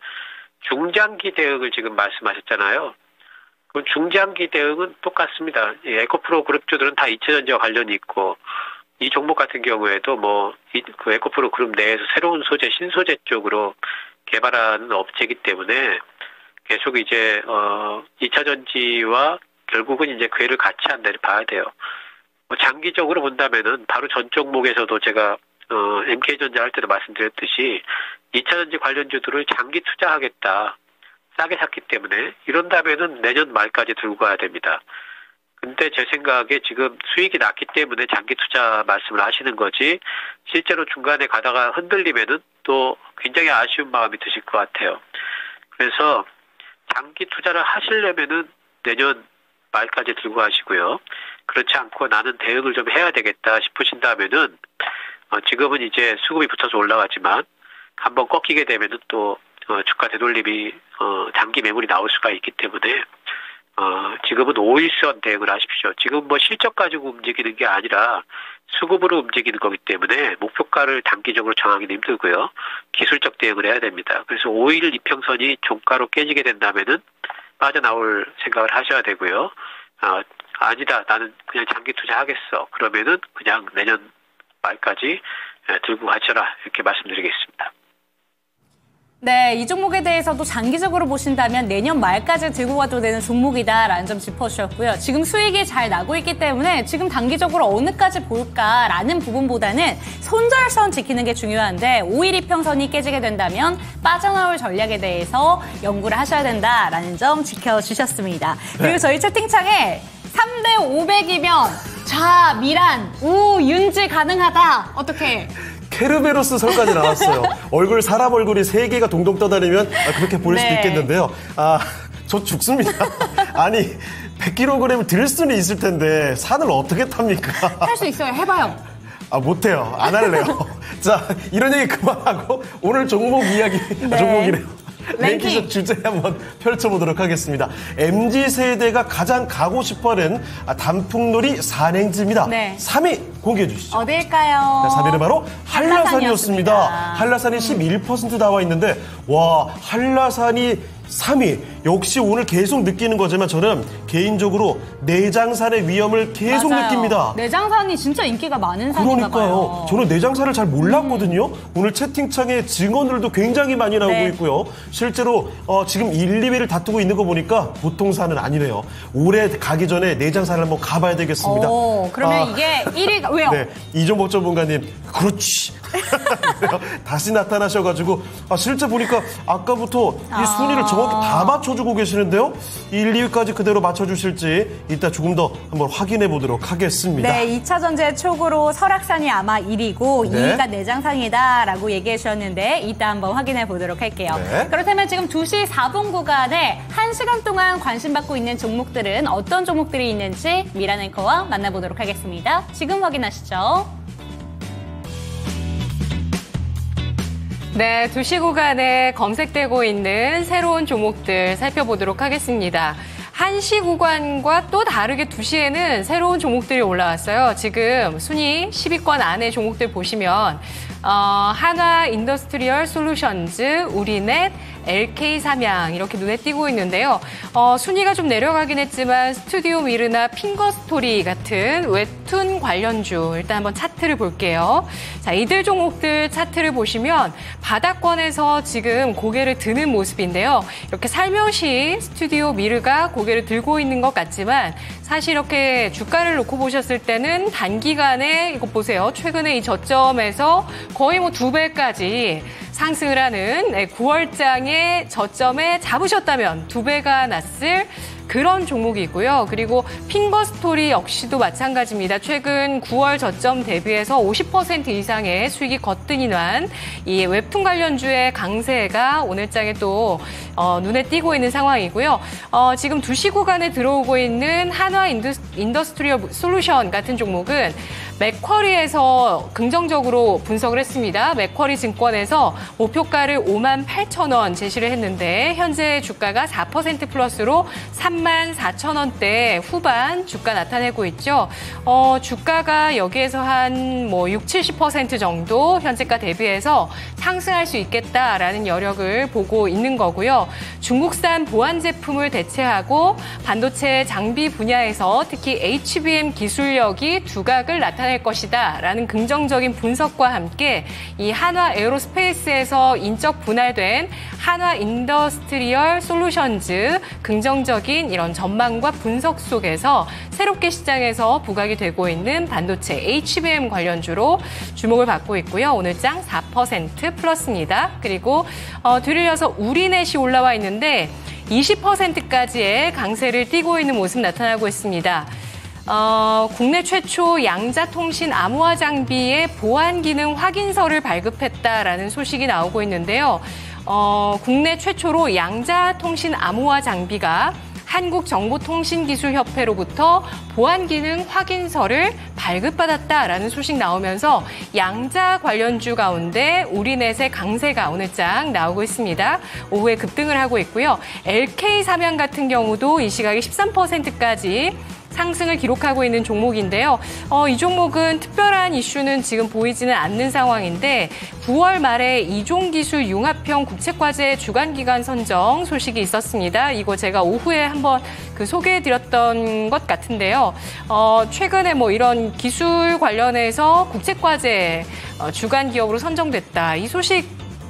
중장기 대응을 지금 말씀하셨잖아요. 그럼 중장기 대응은 똑같습니다. 에코프로 그룹주들은 다 2차전지와 관련이 있고 이 종목 같은 경우에도 그 에코프로 그룹 내에서 새로운 소재, 신소재 쪽으로 개발하는 업체이기 때문에 계속 이제 2차 전지와 결국은 이제 궤를 같이 한다를 봐야 돼요. 장기적으로 본다면은 바로 전 종목에서도 제가 MK전자 할 때도 말씀드렸듯이 2차 전지 관련주들을 장기 투자하겠다. 싸게 샀기 때문에 이런다면은 내년 말까지 들고 가야 됩니다. 근데 제 생각에 지금 수익이 났기 때문에 장기 투자 말씀을 하시는 거지 실제로 중간에 가다가 흔들리면은 또 굉장히 아쉬운 마음이 드실 것 같아요. 그래서 장기 투자를 하시려면은 내년 말까지 들고 가시고요. 그렇지 않고 나는 대응을 좀 해야 되겠다 싶으신다면은 지금은 이제 수급이 붙어서 올라가지만 한번 꺾이게 되면은 또 주가 되돌림이 장기 매물이 나올 수가 있기 때문에 지금은 5일선 대응을 하십시오. 지금 실적 가지고 움직이는 게 아니라 수급으로 움직이는 거기 때문에 목표가를 단기적으로 정하기는 힘들고요. 기술적 대응을 해야 됩니다. 그래서 5일 이평선이 종가로 깨지게 된다면은 빠져나올 생각을 하셔야 되고요. 아니다. 나는 그냥 장기 투자하겠어. 그러면은 그냥 내년 말까지 들고 가셔라. 이렇게 말씀드리겠습니다. 네, 이 종목에 대해서도 장기적으로 보신다면 내년 말까지 들고 가도 되는 종목이다라는 점 짚어주셨고요. 지금 수익이 잘 나고 있기 때문에 지금 단기적으로 어느까지 볼까라는 부분보다는 손절선 지키는 게 중요한데 5일 이평선이 깨지게 된다면 빠져나올 전략에 대해서 연구를 하셔야 된다라는 점 지켜주셨습니다. 그리고 저희 채팅창에 3대 500이면 자, 미란, 우, 윤지 가능하다. 어떻게? 케르베로스 설까지 나왔어요. 사람 얼굴이 3개가 동동 떠다니면 그렇게 보일 수도 있겠는데요. 저 죽습니다. 아니, 100kg을 들 수는 있을 텐데 산을 어떻게 탑니까? 탈 수 있어요. 해봐요. 못해요. 안 할래요. 자, 이런 얘기 그만하고 오늘 종목 이야기, 종목이래요. 랭킹쇼 주제 한번 펼쳐보도록 하겠습니다. MZ세대가 가장 가고 싶어하는 단풍놀이 산행지입니다. 네. 3위 공개해 주시죠. 어딜까요? 3위는 바로 한라산이었습니다. 한라산이 11% 나와 있는데 와, 한라산이 3위. 역시 오늘 계속 느끼는 거지만 저는 개인적으로 내장산의 위험을 계속 느낍니다. 내장산이 진짜 인기가 많은 산인가 봐요. 그러니까요. 저는 내장산을 잘 몰랐거든요. 오늘 채팅창에 증언들도 굉장히 많이 나오고 있고요. 실제로 지금 1, 2위를 다투고 있는 거 보니까 보통 산은 아니네요. 올해 가기 전에 내장산을 한번 가봐야 되겠습니다. 그러면 이게 1위가 왜요? 네, 이종복 전문가님 그렇지. 다시 나타나셔가지고 실제 보니까 아까부터 이 순위를 정확히 다 맞춰주고 계시는데요. 1, 2위까지 그대로 맞춰주실지 이따 조금 더 한번 확인해 보도록 하겠습니다. 네, 2차 전지의 촉으로 설악산이 아마 1위고 2위가 내장산이다라고 얘기해 주셨는데 이따 한번 확인해 보도록 할게요. 네. 그렇다면 지금 2시 4분 구간에 1시간 동안 관심받고 있는 종목들은 어떤 종목들이 있는지 미란 앵커와 만나보도록 하겠습니다. 지금 확인하시죠. 네, 2시 구간에 검색되고 있는 새로운 종목들 살펴보도록 하겠습니다. 1시 구간과 또 다르게 2시에는 새로운 종목들이 올라왔어요. 지금 순위 10위권 안에 종목들 보시면 한화 인더스트리얼 솔루션즈, 우리넷, LK 삼양 이렇게 눈에 띄고 있는데요. 순위가 좀 내려가긴 했지만 스튜디오 미르나 핑거스토리 같은 웹툰 관련주 일단 한번 차트를 볼게요. 자, 이들 종목들 차트를 보시면 바닥권에서 지금 고개를 드는 모습인데요. 이렇게 살며시 스튜디오 미르가 고개를 들고 있는 것 같지만 사실 이렇게 주가를 놓고 보셨을 때는 단기간에 이거 보세요. 최근에 이 저점에서 거의 2배까지 상승을 하는 9월장의 저점에 잡으셨다면 2배가 났을 그런 종목이 있고요. 그리고 핑거스토리 역시도 마찬가지입니다. 최근 9월 저점 대비해서 50% 이상의 수익이 거뜬히 난 이 웹툰 관련주의 강세가 오늘장에 또 눈에 띄고 있는 상황이고요. 지금 2시 구간에 들어오고 있는 한화 인더스트리얼 솔루션 같은 종목은 맥쿼리에서 긍정적으로 분석을 했습니다. 맥쿼리 증권에서 목표가를 58,000원 제시를 했는데 현재 주가가 4% 플러스로 34,000원대 후반 주가 나타내고 있죠. 주가가 여기에서 한 60-70% 정도 현재가 대비해서 상승할 수 있겠다라는 여력을 보고 있는 거고요. 중국산 보안 제품을 대체하고 반도체 장비 분야에서 특히 HBM 기술력이 두각을 나타낼 것이다라는 긍정적인 분석과 함께 이 한화 에어로스페이스에서 인적 분할된 한화 인더스트리얼 솔루션즈 긍정적인 이런 전망과 분석 속에서 새롭게 시장에서 부각이 되고 있는 반도체 HBM 관련주로 주목을 받고 있고요. 오늘장 4% 플러스입니다. 그리고 뒤를 이어서 우리넷이 올라와 있는데 20%까지의 강세를 띠고 있는 모습 나타나고 있습니다. 국내 최초 양자통신 암호화 장비의 보안 기능 확인서를 발급했다라는 소식이 나오고 있는데요. 국내 최초로 양자통신 암호화 장비가 한국정보통신기술협회로부터 보안기능 확인서를 발급받았다라는 소식 나오면서 양자 관련주 가운데 우리넷의 강세가 오늘장 나오고 있습니다. 오후에 급등을 하고 있고요. LK 삼양 같은 경우도 이 시각에 13%까지 상승을 기록하고 있는 종목인데요. 이 종목은 특별한 이슈는 지금 보이지는 않는 상황인데 9월 말에 이종기술 융합형 국책과제 주간기간 선정 소식이 있었습니다. 이거 제가 오후에 한번 소개해드렸던 것 같은데요. 최근에 이런 기술 관련해서 국책과제 주간 기업으로 선정됐다. 이 소식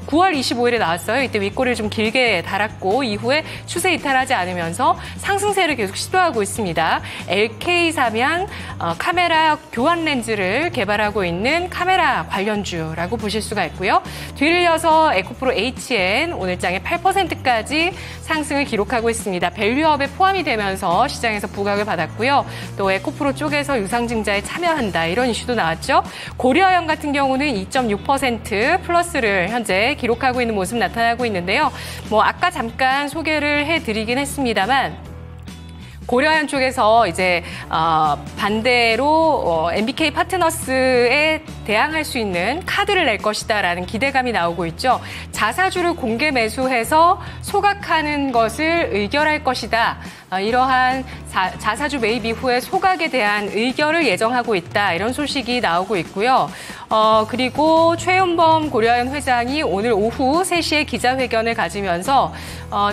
9월 25일에 나왔어요. 이때 윗꼬리를 좀 길게 달았고 이후에 추세 이탈하지 않으면서 상승세를 계속 시도하고 있습니다. LK 사면 카메라 교환 렌즈를 개발하고 있는 카메라 관련주라고 보실 수가 있고요. 뒤를 이어서 에코프로 HN 오늘장에 8%까지 상승을 기록하고 있습니다. 밸류업에 포함이 되면서 시장에서 부각을 받았고요. 또 에코프로 쪽에서 유상증자에 참여한다 이런 이슈도 나왔죠. 고려아연 같은 경우는 2.6% 플러스를 현재 기록하고 있는 모습 나타나고 있는데요. 뭐 아까 잠깐 소개를 해드리긴 했습니다만 고려아연 쪽에서 이제 반대로 MBK 파트너스에 대항할 수 있는 카드를 낼 것이다라는 기대감이 나오고 있죠. 자사주를 공개 매수해서 소각하는 것을 의결할 것이다. 이러한 자사주 매입 이후에 소각에 대한 의결을 예정하고 있다. 이런 소식이 나오고 있고요. 그리고 최윤범 고려아연 회장이 오늘 오후 3시에 기자회견을 가지면서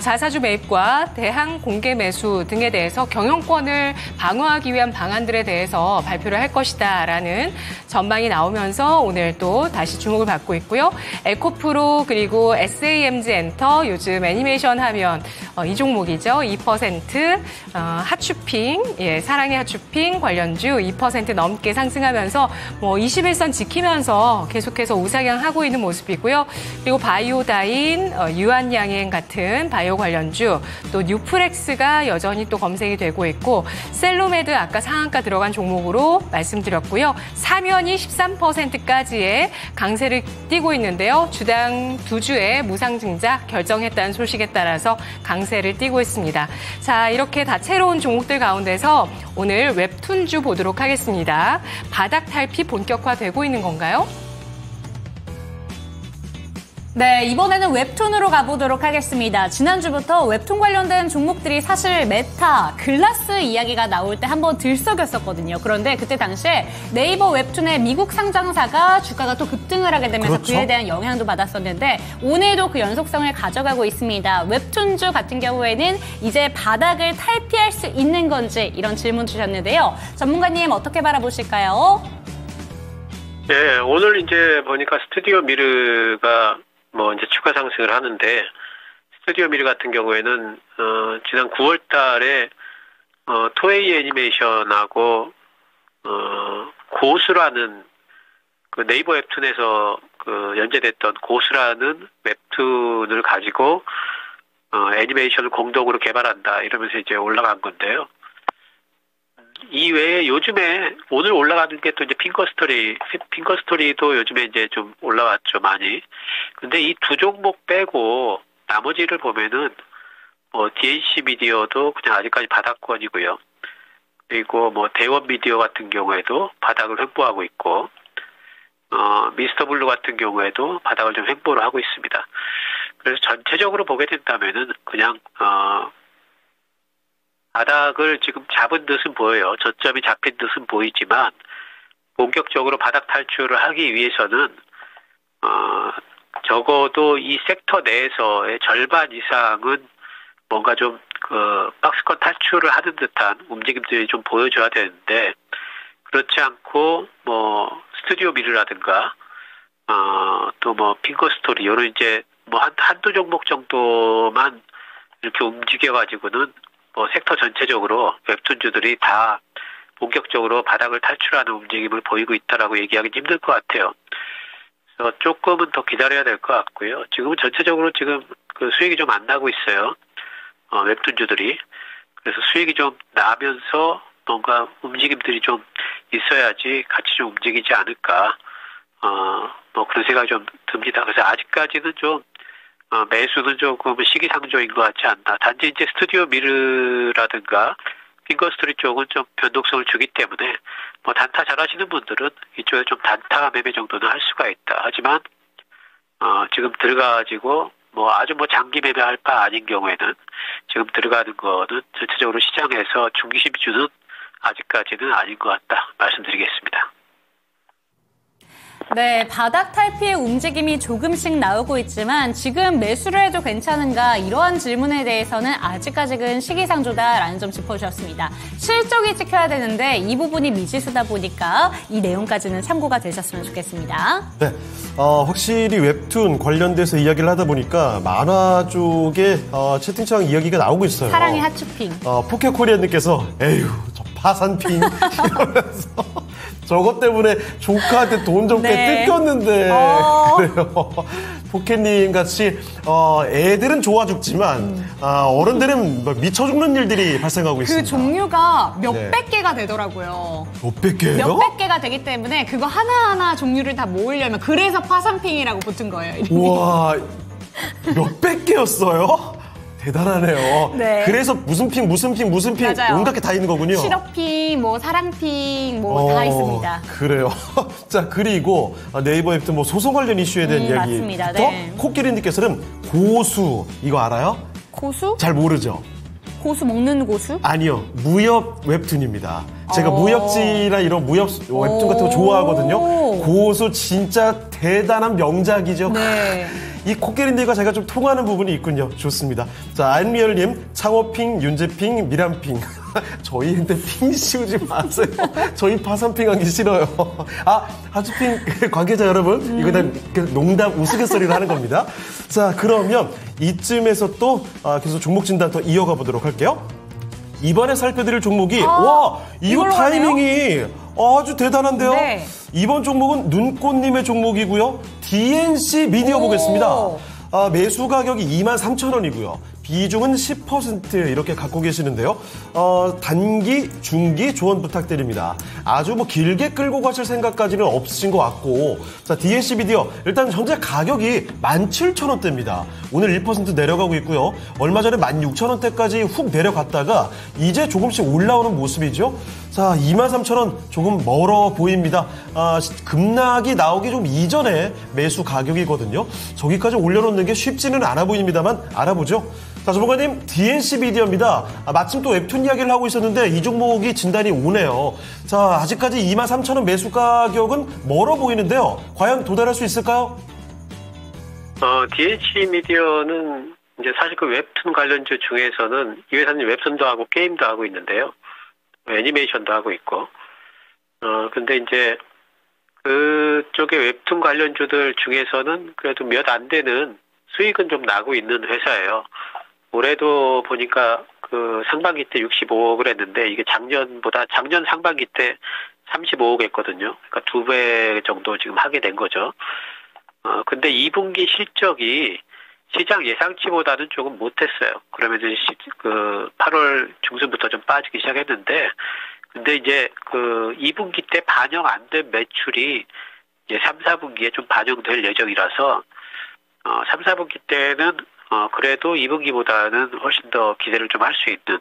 자사주 매입과 대항 공개 매수 등에 대해서 경영권을 방어하기 위한 방안들에 대해서 발표를 할 것이다라는 전망이 나오면서 오늘 또 다시 주목을 받고 있고요. 에코프로 그리고 SAMG 엔터 요즘 애니메이션 하면 이 종목이죠. 2% 핫쇼핑, 사랑의 핫쇼핑 관련주 2% 넘게 상승하면서 21선 지키면서 계속해서 우상향하고 있는 모습이고요. 그리고 바이오다인, 유한양행 같은 바이오 관련주, 또 뉴프렉스가 여전히 또 검색이 되고 있고 셀로메드 아까 상한가 들어간 종목으로 말씀드렸고요. 사면이 13%까지의 강세를 띠고 있는데요. 주당 2주의 무상증자 결정했다는 소식에 따라서 강세를 띠고 있습니다. 자, 이렇게 다채로운 종목들 가운데서 오늘 웹툰주 보도록 하겠습니다. 바닥 탈피 본격화되고 있는 건가요? 네, 이번에는 웹툰으로 가보도록 하겠습니다. 지난주부터 웹툰 관련된 종목들이 사실 메타, 글라스 이야기가 나올 때 한번 들썩였었거든요. 그런데 그때 당시에 네이버 웹툰의 미국 상장사가 주가가 또 급등을 하게 되면서 그렇죠. 그에 대한 영향도 받았었는데 오늘도 그 연속성을 가져가고 있습니다. 웹툰주 같은 경우에는 이제 바닥을 탈피할 수 있는 건지 이런 질문 주셨는데요. 전문가님 어떻게 바라보실까요? 네, 오늘 이제 보니까 스튜디오 미르가 이제 추가 상승을 하는데, 스튜디오 미르 같은 경우에는, 지난 9월 달에, 토에이 애니메이션하고, 고수라는, 그 네이버 웹툰에서 연재됐던 고수라는 웹툰을 가지고, 애니메이션을 공동으로 개발한다, 이러면서 이제 올라간 건데요. 이외에 요즘에 오늘 올라가는 게 또 이제 핑거스토리도 요즘에 이제 좀 올라왔죠, 많이. 근데 이 두 종목 빼고 나머지를 보면은 DNC 미디어도 그냥 아직까지 바닥권이고요. 그리고 대원 미디어 같은 경우에도 바닥을 횡보하고 있고, 미스터 블루 같은 경우에도 바닥을 좀 횡보를 하고 있습니다. 그래서 전체적으로 보게 된다면은 그냥 바닥을 지금 잡은 듯은 보여요. 저점이 잡힌 듯은 보이지만 본격적으로 바닥 탈출을 하기 위해서는 적어도 이 섹터 내에서의 절반 이상은 뭔가 좀 박스권 탈출을 하는 듯한 움직임들이 좀 보여줘야 되는데 그렇지 않고 스튜디오 미르라든가 또 핑거스토리 이런 이제 한두 종목 정도만 이렇게 움직여가지고는 섹터 전체적으로 웹툰주들이 다 본격적으로 바닥을 탈출하는 움직임을 보이고 있다라고 얘기하기 힘들 것 같아요. 그래서 조금은 더 기다려야 될 것 같고요. 지금은 전체적으로 지금 수익이 좀 안 나고 있어요. 웹툰주들이. 그래서 수익이 좀 나면서 뭔가 움직임들이 좀 있어야지 같이 좀 움직이지 않을까. 그런 생각이 좀 듭니다. 그래서 아직까지는 좀 매수는 조금 시기상조인 것 같지 않나. 단지 이제 스튜디오 미르라든가 핑거스토리 쪽은 좀 변동성을 주기 때문에 단타 잘하시는 분들은 이쪽에 좀 단타 매매 정도는 할 수가 있다. 하지만 지금 들어가가지고 아주 장기 매매할 바 아닌 경우에는 지금 들어가는 거는 전체적으로 시장에서 중기심주는 아직까지는 아닌 것 같다 말씀드리겠습니다. 네, 바닥 탈피의 움직임이 조금씩 나오고 있지만 지금 매수를 해도 괜찮은가 이러한 질문에 대해서는 아직까지는 시기상조다라는 점 짚어주셨습니다. 실적이 찍혀야 되는데 이 부분이 미지수다 보니까 이 내용까지는 참고가 되셨으면 좋겠습니다. 네, 확실히 웹툰 관련돼서 이야기를 하다 보니까 만화 쪽에 채팅창 이야기가 나오고 있어요. 사랑의 하츄핑. 포켓코리아님께서 에휴 저 파산핑 이러면서 저것 때문에 조카한테 돈 좀 꽤 뜯겼는데 그래요. 포켓님 같이 애들은 좋아 죽지만 어른들은 미쳐 죽는 일들이 발생하고 있습니다. 그 종류가 몇백 개가 되더라고요. 몇백 개예요? 몇백 개가 되기 때문에 그거 하나하나 종류를 다 모으려면 그래서 파산핑이라고 붙은 거예요. 우와, 몇백 개였어요? 대단하네요. 네. 그래서 무슨 핑 맞아요. 온갖 게 다 있는 거군요. 실업핑, 뭐 사랑핑, 뭐 다 있습니다. 그래요. 자, 그리고 네이버 웹툰 뭐 소송 관련 이슈에 대한 이야기. 맞습니다. 네. 코끼리님께서는 고수 이거 알아요? 고수? 잘 모르죠? 고수 먹는 고수? 아니요. 무협 웹툰입니다. 제가 무협지나 이런 무협 웹툰 같은 거 좋아하거든요. 고수 진짜 대단한 명작이죠. 네. 이 코끼리님과 제가 좀 통하는 부분이 있군요. 좋습니다. 자, 안미열님, 창호핑, 윤재핑, 미란핑. 저희한테 핑 씌우지 마세요. 저희 파산핑 하기 싫어요. 하츄핑 관계자 여러분, 이거 다 농담 우스갯소리로 하는 겁니다. 자, 그러면 이쯤에서 또 계속 종목 진단 더 이어가 보도록 할게요. 이번에 살펴드릴 종목이 와, 이거 타이밍이 아주 대단한데요. 네. 이번 종목은 눈꽃님의 종목이고요. DNC 미디어 보겠습니다. 매수 가격이 23,000원이고요. 비중은 10% 이렇게 갖고 계시는데요. 단기, 중기 조언 부탁드립니다. 아주 뭐 길게 끌고 가실 생각까지는 없으신 것 같고, 자, DNC 미디어 일단 현재 가격이 17,000원대입니다. 오늘 1% 내려가고 있고요. 얼마 전에 16,000원대까지 훅 내려갔다가 이제 조금씩 올라오는 모습이죠. 자, 23,000원 조금 멀어 보입니다. 급락이 나오기 좀 이전에 매수 가격이거든요. 저기까지 올려놓는 게 쉽지는 않아 보입니다만 알아보죠. 자, 전문가님, DNC 미디어입니다. 마침 또 웹툰 이야기를 하고 있었는데 이 종목이 진단이 오네요. 자, 아직까지 23,000원 매수 가격은 멀어 보이는데요. 과연 도달할 수 있을까요? DNC 미디어는 이제 사실 그 웹툰 관련주 중에서는 이 회사는 웹툰도 하고 게임도 하고 있는데요. 애니메이션도 하고 있고. 근데 이제 그쪽의 웹툰 관련주들 중에서는 그래도 몇 안 되는 수익은 좀 나고 있는 회사예요. 올해도 보니까 그 상반기 때 65억을 했는데 이게 작년 상반기 때 35억 했거든요. 그러니까 2배 정도 지금 하게 된 거죠. 근데 2분기 실적이 시장 예상치보다는 조금 못했어요. 그러면 이제 그 8월 중순부터 좀 빠지기 시작했는데, 근데 이제 그 2분기 때 반영 안 된 매출이 이제 3, 4분기에 좀 반영될 예정이라서 3, 4분기 때는 그래도 2분기보다는 훨씬 더 기대를 좀 할 수 있는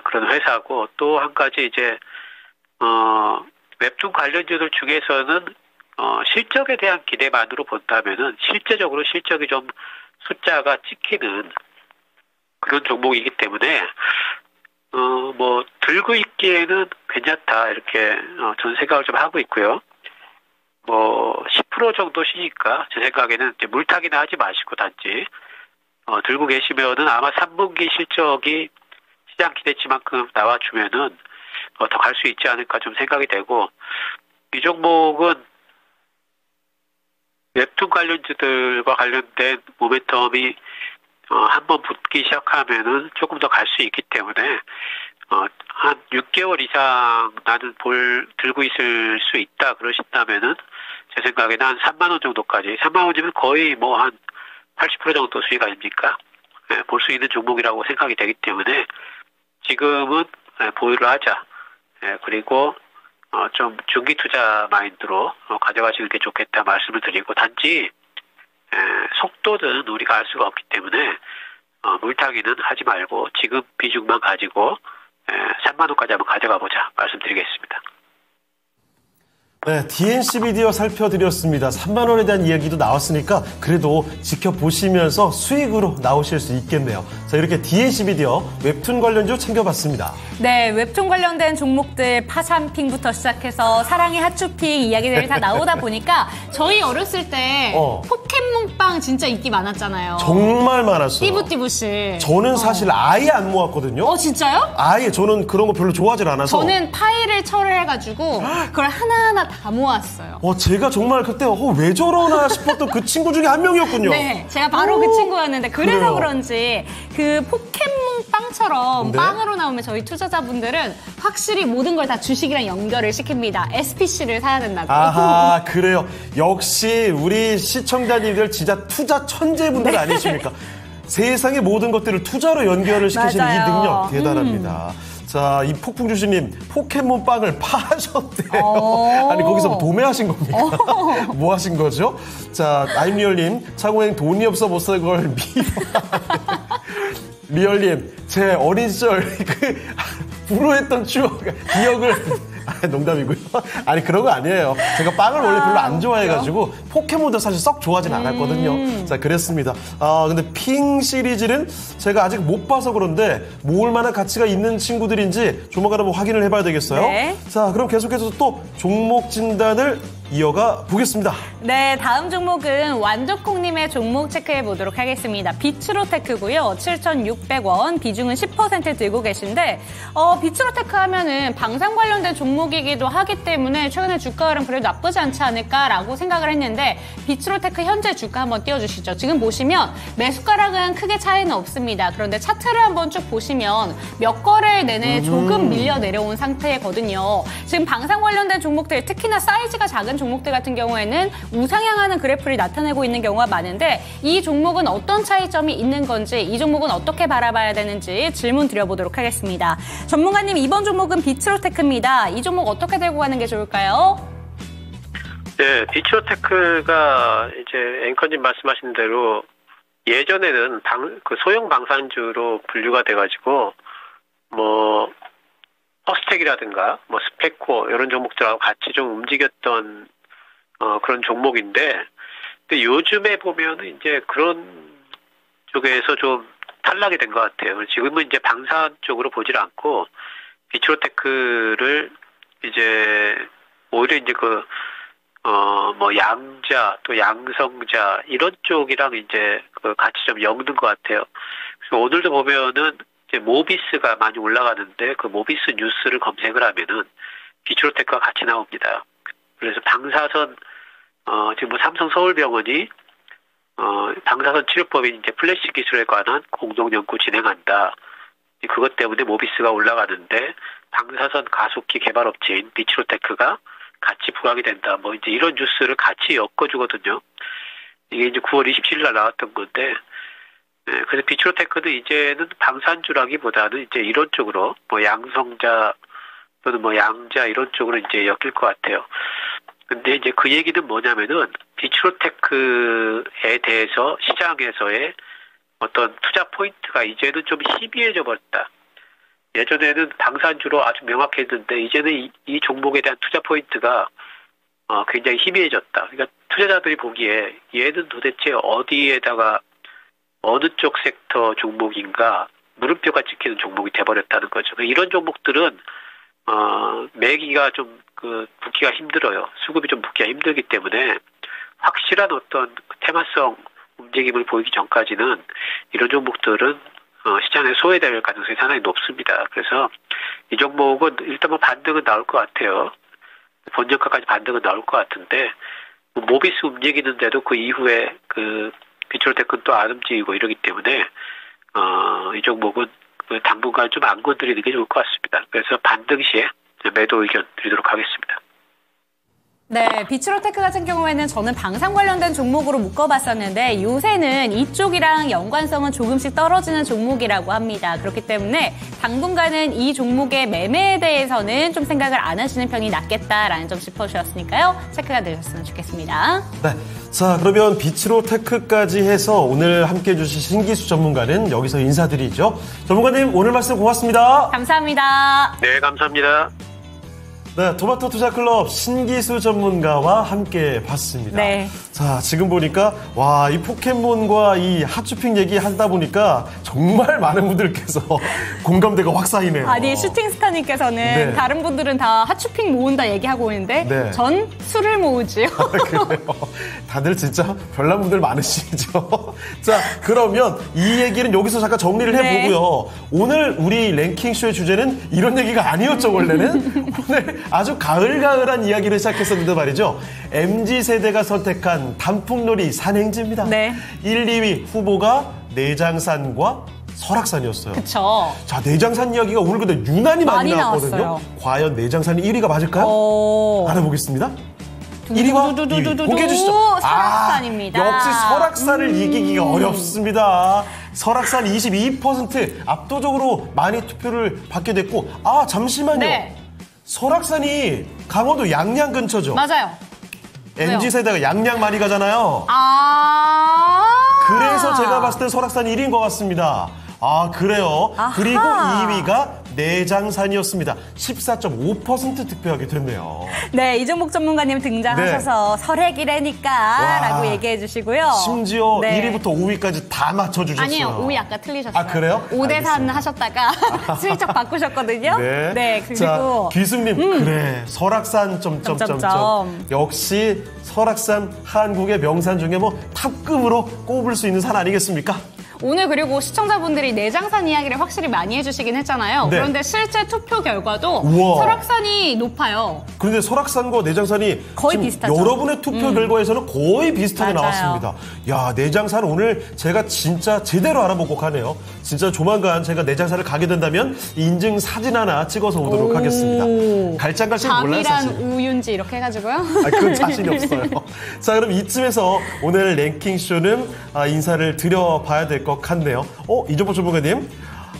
그런 회사고, 또 한 가지 이제 웹툰 관련주들 중에서는 실적에 대한 기대만으로 본다면은 실제적으로 실적이 좀 숫자가 찍히는 그런 종목이기 때문에 뭐 들고 있기에는 괜찮다 이렇게 저는 생각을 좀 하고 있고요. 뭐 10% 정도 쉬니까 제 생각에는 이제 물타기나 하지 마시고 단지 들고 계시면은 아마 3분기 실적이 시장 기대치만큼 나와주면은 더 갈 수 있지 않을까 좀 생각이 되고, 이 종목은 웹툰 관련주들과 관련된 모멘텀이 한번 붙기 시작하면은 조금 더 갈 수 있기 때문에 한 6개월 이상 나는 들고 있을 수 있다 그러신다면은 제 생각에는 한 3만 원 정도까지, 3만 원이면 거의 뭐 한 80% 정도 수익 아닙니까? 볼 수 있는 종목이라고 생각이 되기 때문에 지금은 보유를 하자. 그리고 좀 중기 투자 마인드로 가져가시는 게 좋겠다 말씀을 드리고, 단지 속도는 우리가 알 수가 없기 때문에 물타기는 하지 말고 지금 비중만 가지고 3만 원까지 한번 가져가 보자 말씀드리겠습니다. 네, DNC 비디오 살펴드렸습니다. 3만 원에 대한 이야기도 나왔으니까 그래도 지켜보시면서 수익으로 나오실 수 있겠네요. 자, 이렇게 DNC 비디오 웹툰 관련주 챙겨봤습니다. 네, 웹툰 관련된 종목들 파샴핑부터 시작해서 사랑의 핫쇼핑 이야기들이 다 나오다 보니까 저희 어렸을 때 포켓몬빵 진짜 인기 많았잖아요. 정말 많았어요. 띠부띠부씨. 저는 사실 아예 안 모았거든요. 진짜요? 아예 저는 그런 거 별로 좋아하지 않아서. 저는 파일을 철회해가지고 그걸 하나하나 다 모았어요. 제가 정말 그때 왜 저러나 싶었던 그 친구 중에 한 명이었군요. 네, 제가 바로 그 친구였는데 그래서 그래요. 그런지 그 포켓몬빵처럼 네? 빵으로 나오면 저희 투자자분들은 확실히 모든 걸 다 주식이랑 연결을 시킵니다. SPC를 사야 된다고. 아하, 그래요. 역시 우리 시청자님들 진짜 투자 천재분들 아니십니까? 세상의 모든 것들을 투자로 연결을 시키시는 맞아요. 이 능력 대단합니다. 자, 이 폭풍주시님 포켓몬 빵을 파셨대요. 아니 거기서 뭐 도매하신 겁니까? 뭐 하신 거죠? 자, 아임리얼님 차고행 돈이 없어 못 살 걸 리얼님 제 어린 시절 그 불우했던 추억 기억을 농담이고요. 아니 그런 거 아니에요. 제가 빵을 원래 별로 안 좋아해가지고 포켓몬도 사실 썩 좋아하진 않았거든요. 자, 그랬습니다. 근데 핑 시리즈는 제가 아직 못 봐서 그런데 모을 만한 가치가 있는 친구들인지 조만간 한번 확인을 해봐야 되겠어요. 네. 자, 그럼 계속해서 또 종목 진단을 이어가 보겠습니다. 네, 다음 종목은 완두콩님의 종목 체크해 보도록 하겠습니다. 비츠로테크고요. 7,600원, 비중은 10% 들고 계신데 비츠로테크 하면은 방산 관련된 종목이기도 하기 때문에 최근에 주가 흐름 그래도 나쁘지 않지 않을까라고 생각을 했는데 비츠로테크 현재 주가 한번 띄워주시죠. 지금 보시면 매수가락은 크게 차이는 없습니다. 그런데 차트를 한번 쭉 보시면 몇 거래일 내내 조금 밀려 내려온 상태거든요. 지금 방산 관련된 종목들 특히나 사이즈가 작은 종목들 같은 경우에는 우상향하는 그래프를 나타내고 있는 경우가 많은데 이 종목은 어떤 차이점이 있는 건지 이 종목은 어떻게 바라봐야 되는지 질문 드려보도록 하겠습니다. 전문가님 이번 종목은 비츠로테크입니다. 이 종목 어떻게 들고 가는 게 좋을까요? 네, 비츠로테크가 이제 앵커님 말씀하신 대로 예전에는 그 소형 방산주로 분류가 돼가지고 퍼스텍이라든가 스페코 이런 종목들하고 같이 좀 움직였던 그런 종목인데, 근데 요즘에 보면은 이제 그런 쪽에서 좀 탈락이 된 것 같아요. 지금은 이제 방산 쪽으로 보질 않고 비츠로테크를 이제 오히려 이제 양자 또 양성자 이런 쪽이랑 이제 같이 좀 엮는 것 같아요. 그래서 오늘도 보면은 이제 모비스가 많이 올라가는데 그 모비스 뉴스를 검색을 하면은 비츠로테크가 같이 나옵니다. 그래서 방사선 지금 삼성 서울병원이 방사선 치료법인 이제 플래시 기술에 관한 공동 연구 진행한다. 그것 때문에 모비스가 올라가는데 방사선 가속기 개발 업체인 비츠로테크가 같이 부각이 된다. 이제 이런 뉴스를 같이 엮어주거든요. 이게 이제 9월 27일 날 나왔던 건데. 네, 그래서 비츠로테크는 이제는 방산주라기보다는 이제 이런 쪽으로 양성자 또는 양자 이런 쪽으로 이제 엮일 것 같아요. 근데 이제 그 얘기는 뭐냐면은 비츠로테크에 대해서 시장에서의 어떤 투자 포인트가 이제는 좀 희미해져 버렸다. 예전에는 방산주로 아주 명확했는데 이제는 이 종목에 대한 투자 포인트가 굉장히 희미해졌다. 그러니까 투자자들이 보기에 얘는 도대체 어디에다가 어느 쪽 섹터 종목인가 물음표가 찍히는 종목이 돼버렸다는 거죠. 이런 종목들은 매기가 좀 붙기가 힘들어요. 수급이 좀 붙기가 힘들기 때문에 확실한 어떤 테마성 움직임을 보이기 전까지는 이런 종목들은 시장에 소외될 가능성이 상당히 높습니다. 그래서 이 종목은 일단 반등은 나올 것 같아요. 본전가까지 반등은 나올 것 같은데 모비스 움직이는데도 그 이후에 비츠로테크는 또 안 움직이고 이러기 때문에 이 종목은 당분간 좀 안 건드리는 게 좋을 것 같습니다. 그래서 반등 시에 매도 의견 드리도록 하겠습니다. 네, 비츠로테크 같은 경우에는 저는 방산 관련된 종목으로 묶어봤었는데 요새는 이쪽이랑 연관성은 조금씩 떨어지는 종목이라고 합니다. 그렇기 때문에 당분간은 이 종목의 매매에 대해서는 좀 생각을 안 하시는 편이 낫겠다라는 점 짚어주셨으니까요. 체크가 되셨으면 좋겠습니다. 네. 자, 그러면 비츠로테크까지 해서 오늘 함께해 주신 신기수 전문가는 여기서 인사드리죠. 전문가님 오늘 말씀 고맙습니다. 감사합니다. 네, 감사합니다. 네, 토마토 투자클럽 신기수 전문가와 함께 봤습니다. 네. 자, 지금 보니까 와, 이 포켓몬과 이 핫쇼핑 얘기하다 보니까 정말 많은 분들께서 공감대가 확 쌓이네요. 아니, 슈팅스타님께서는 네. 다른 분들은 다 핫쇼핑 모은다 얘기하고 있는데 네. 전 술을 모으지요. 그래요. 다들 진짜 별난 분들 많으시죠? 자, 그러면 이 얘기는 여기서 잠깐 정리를 해보고요. 네. 오늘 우리 랭킹쇼의 주제는 이런 얘기가 아니었죠, 원래는? 오늘 아주 가을가을한 이야기를 시작했었는데 말이죠. MZ세대가 선택한 단풍놀이 산행지입니다. 네. 1, 2위 후보가 내장산과 설악산이었어요. 그쵸. 자, 내장산 이야기가 오늘 근데 유난히 많이 나왔거든요. 나왔어요. 과연 내장산이 1위가 맞을까요? 알아보겠습니다. 1위와 2위 공개해 주시죠. 설악산입니다. 역시 설악산을 이기기가 어렵습니다. 설악산 22% 압도적으로 많이 투표를 받게 됐고, 아, 잠시만요. 네. 설악산이 강원도 양양 근처죠. 맞아요. MZ세대가 양양 많이 가잖아요. 그래서 제가 봤을 때 설악산이 1위인 것 같습니다. 아, 그래요. 아하. 그리고 2위가 내장산이었습니다. 14.5% 득표하게 됐네요. 네, 이종목 전문가님 등장하셔서 네. 설액이라니까 라고 얘기해 주시고요. 심지어 네. 1위부터 5위까지 다 맞춰주셨어요. 아니요, 5위 아까 틀리셨어요. 아, 그래요? 5대 3 알겠습니다. 하셨다가 슬쩍 바꾸셨거든요. 네. 그리고 자, 귀숙님, 그래. 설악산 점점점. 역시 설악산 한국의 명산 중에 뭐 탑급으로 꼽을 수 있는 산 아니겠습니까? 오늘 그리고 시청자분들이 내장산 이야기를 확실히 많이 해주시긴 했잖아요. 네. 그런데 실제 투표 결과도 우와. 설악산이 높아요. 그런데 설악산과 내장산이 거의 지금 비슷하죠. 여러분의 투표 결과에서는 거의 비슷하게 맞아요. 나왔습니다. 야, 내장산 오늘 제가 진짜 제대로 알아보고 가네요. 진짜 조만간 제가 내장산을 가게 된다면 인증 사진 하나 찍어서 오도록 하겠습니다. 갈지 몰라요, 밤이란 사실. 우윤지 이렇게 해가지고요. 아, 그건 자신이 없어요. 자, 그럼 이쯤에서 오늘 랭킹쇼는 인사를 드려봐야 될 것 같네요. 이종복 전문가님.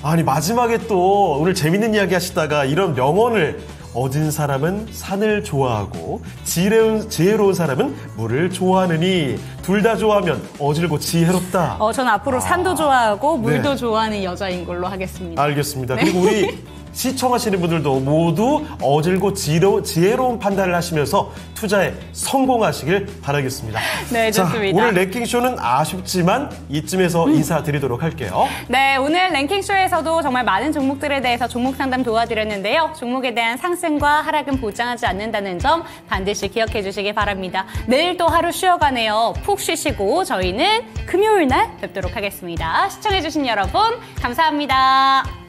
아니, 마지막에 또 오늘 재밌는 이야기 하시다가 이런 명언을 얻은 사람은 산을 좋아하고 지혜로운 사람은 물을 좋아하느니 둘 다 좋아하면 어질고 지혜롭다. 저는 앞으로 산도 좋아하고 물도 네. 좋아하는 여자인 걸로 하겠습니다. 알겠습니다. 그리고 우리 시청하시는 분들도 모두 어질고 지혜로운 판단을 하시면서 투자에 성공하시길 바라겠습니다. 네, 좋습니다. 자, 오늘 랭킹쇼는 아쉽지만 이쯤에서 인사드리도록 할게요. 네, 오늘 랭킹쇼에서도 정말 많은 종목들에 대해서 종목 상담 도와드렸는데요. 종목에 대한 상승과 하락은 보장하지 않는다는 점 반드시 기억해 주시기 바랍니다. 내일 또 하루 쉬어가네요. 푹 쉬시고 저희는 금요일 날 뵙도록 하겠습니다. 시청해 주신 여러분 감사합니다.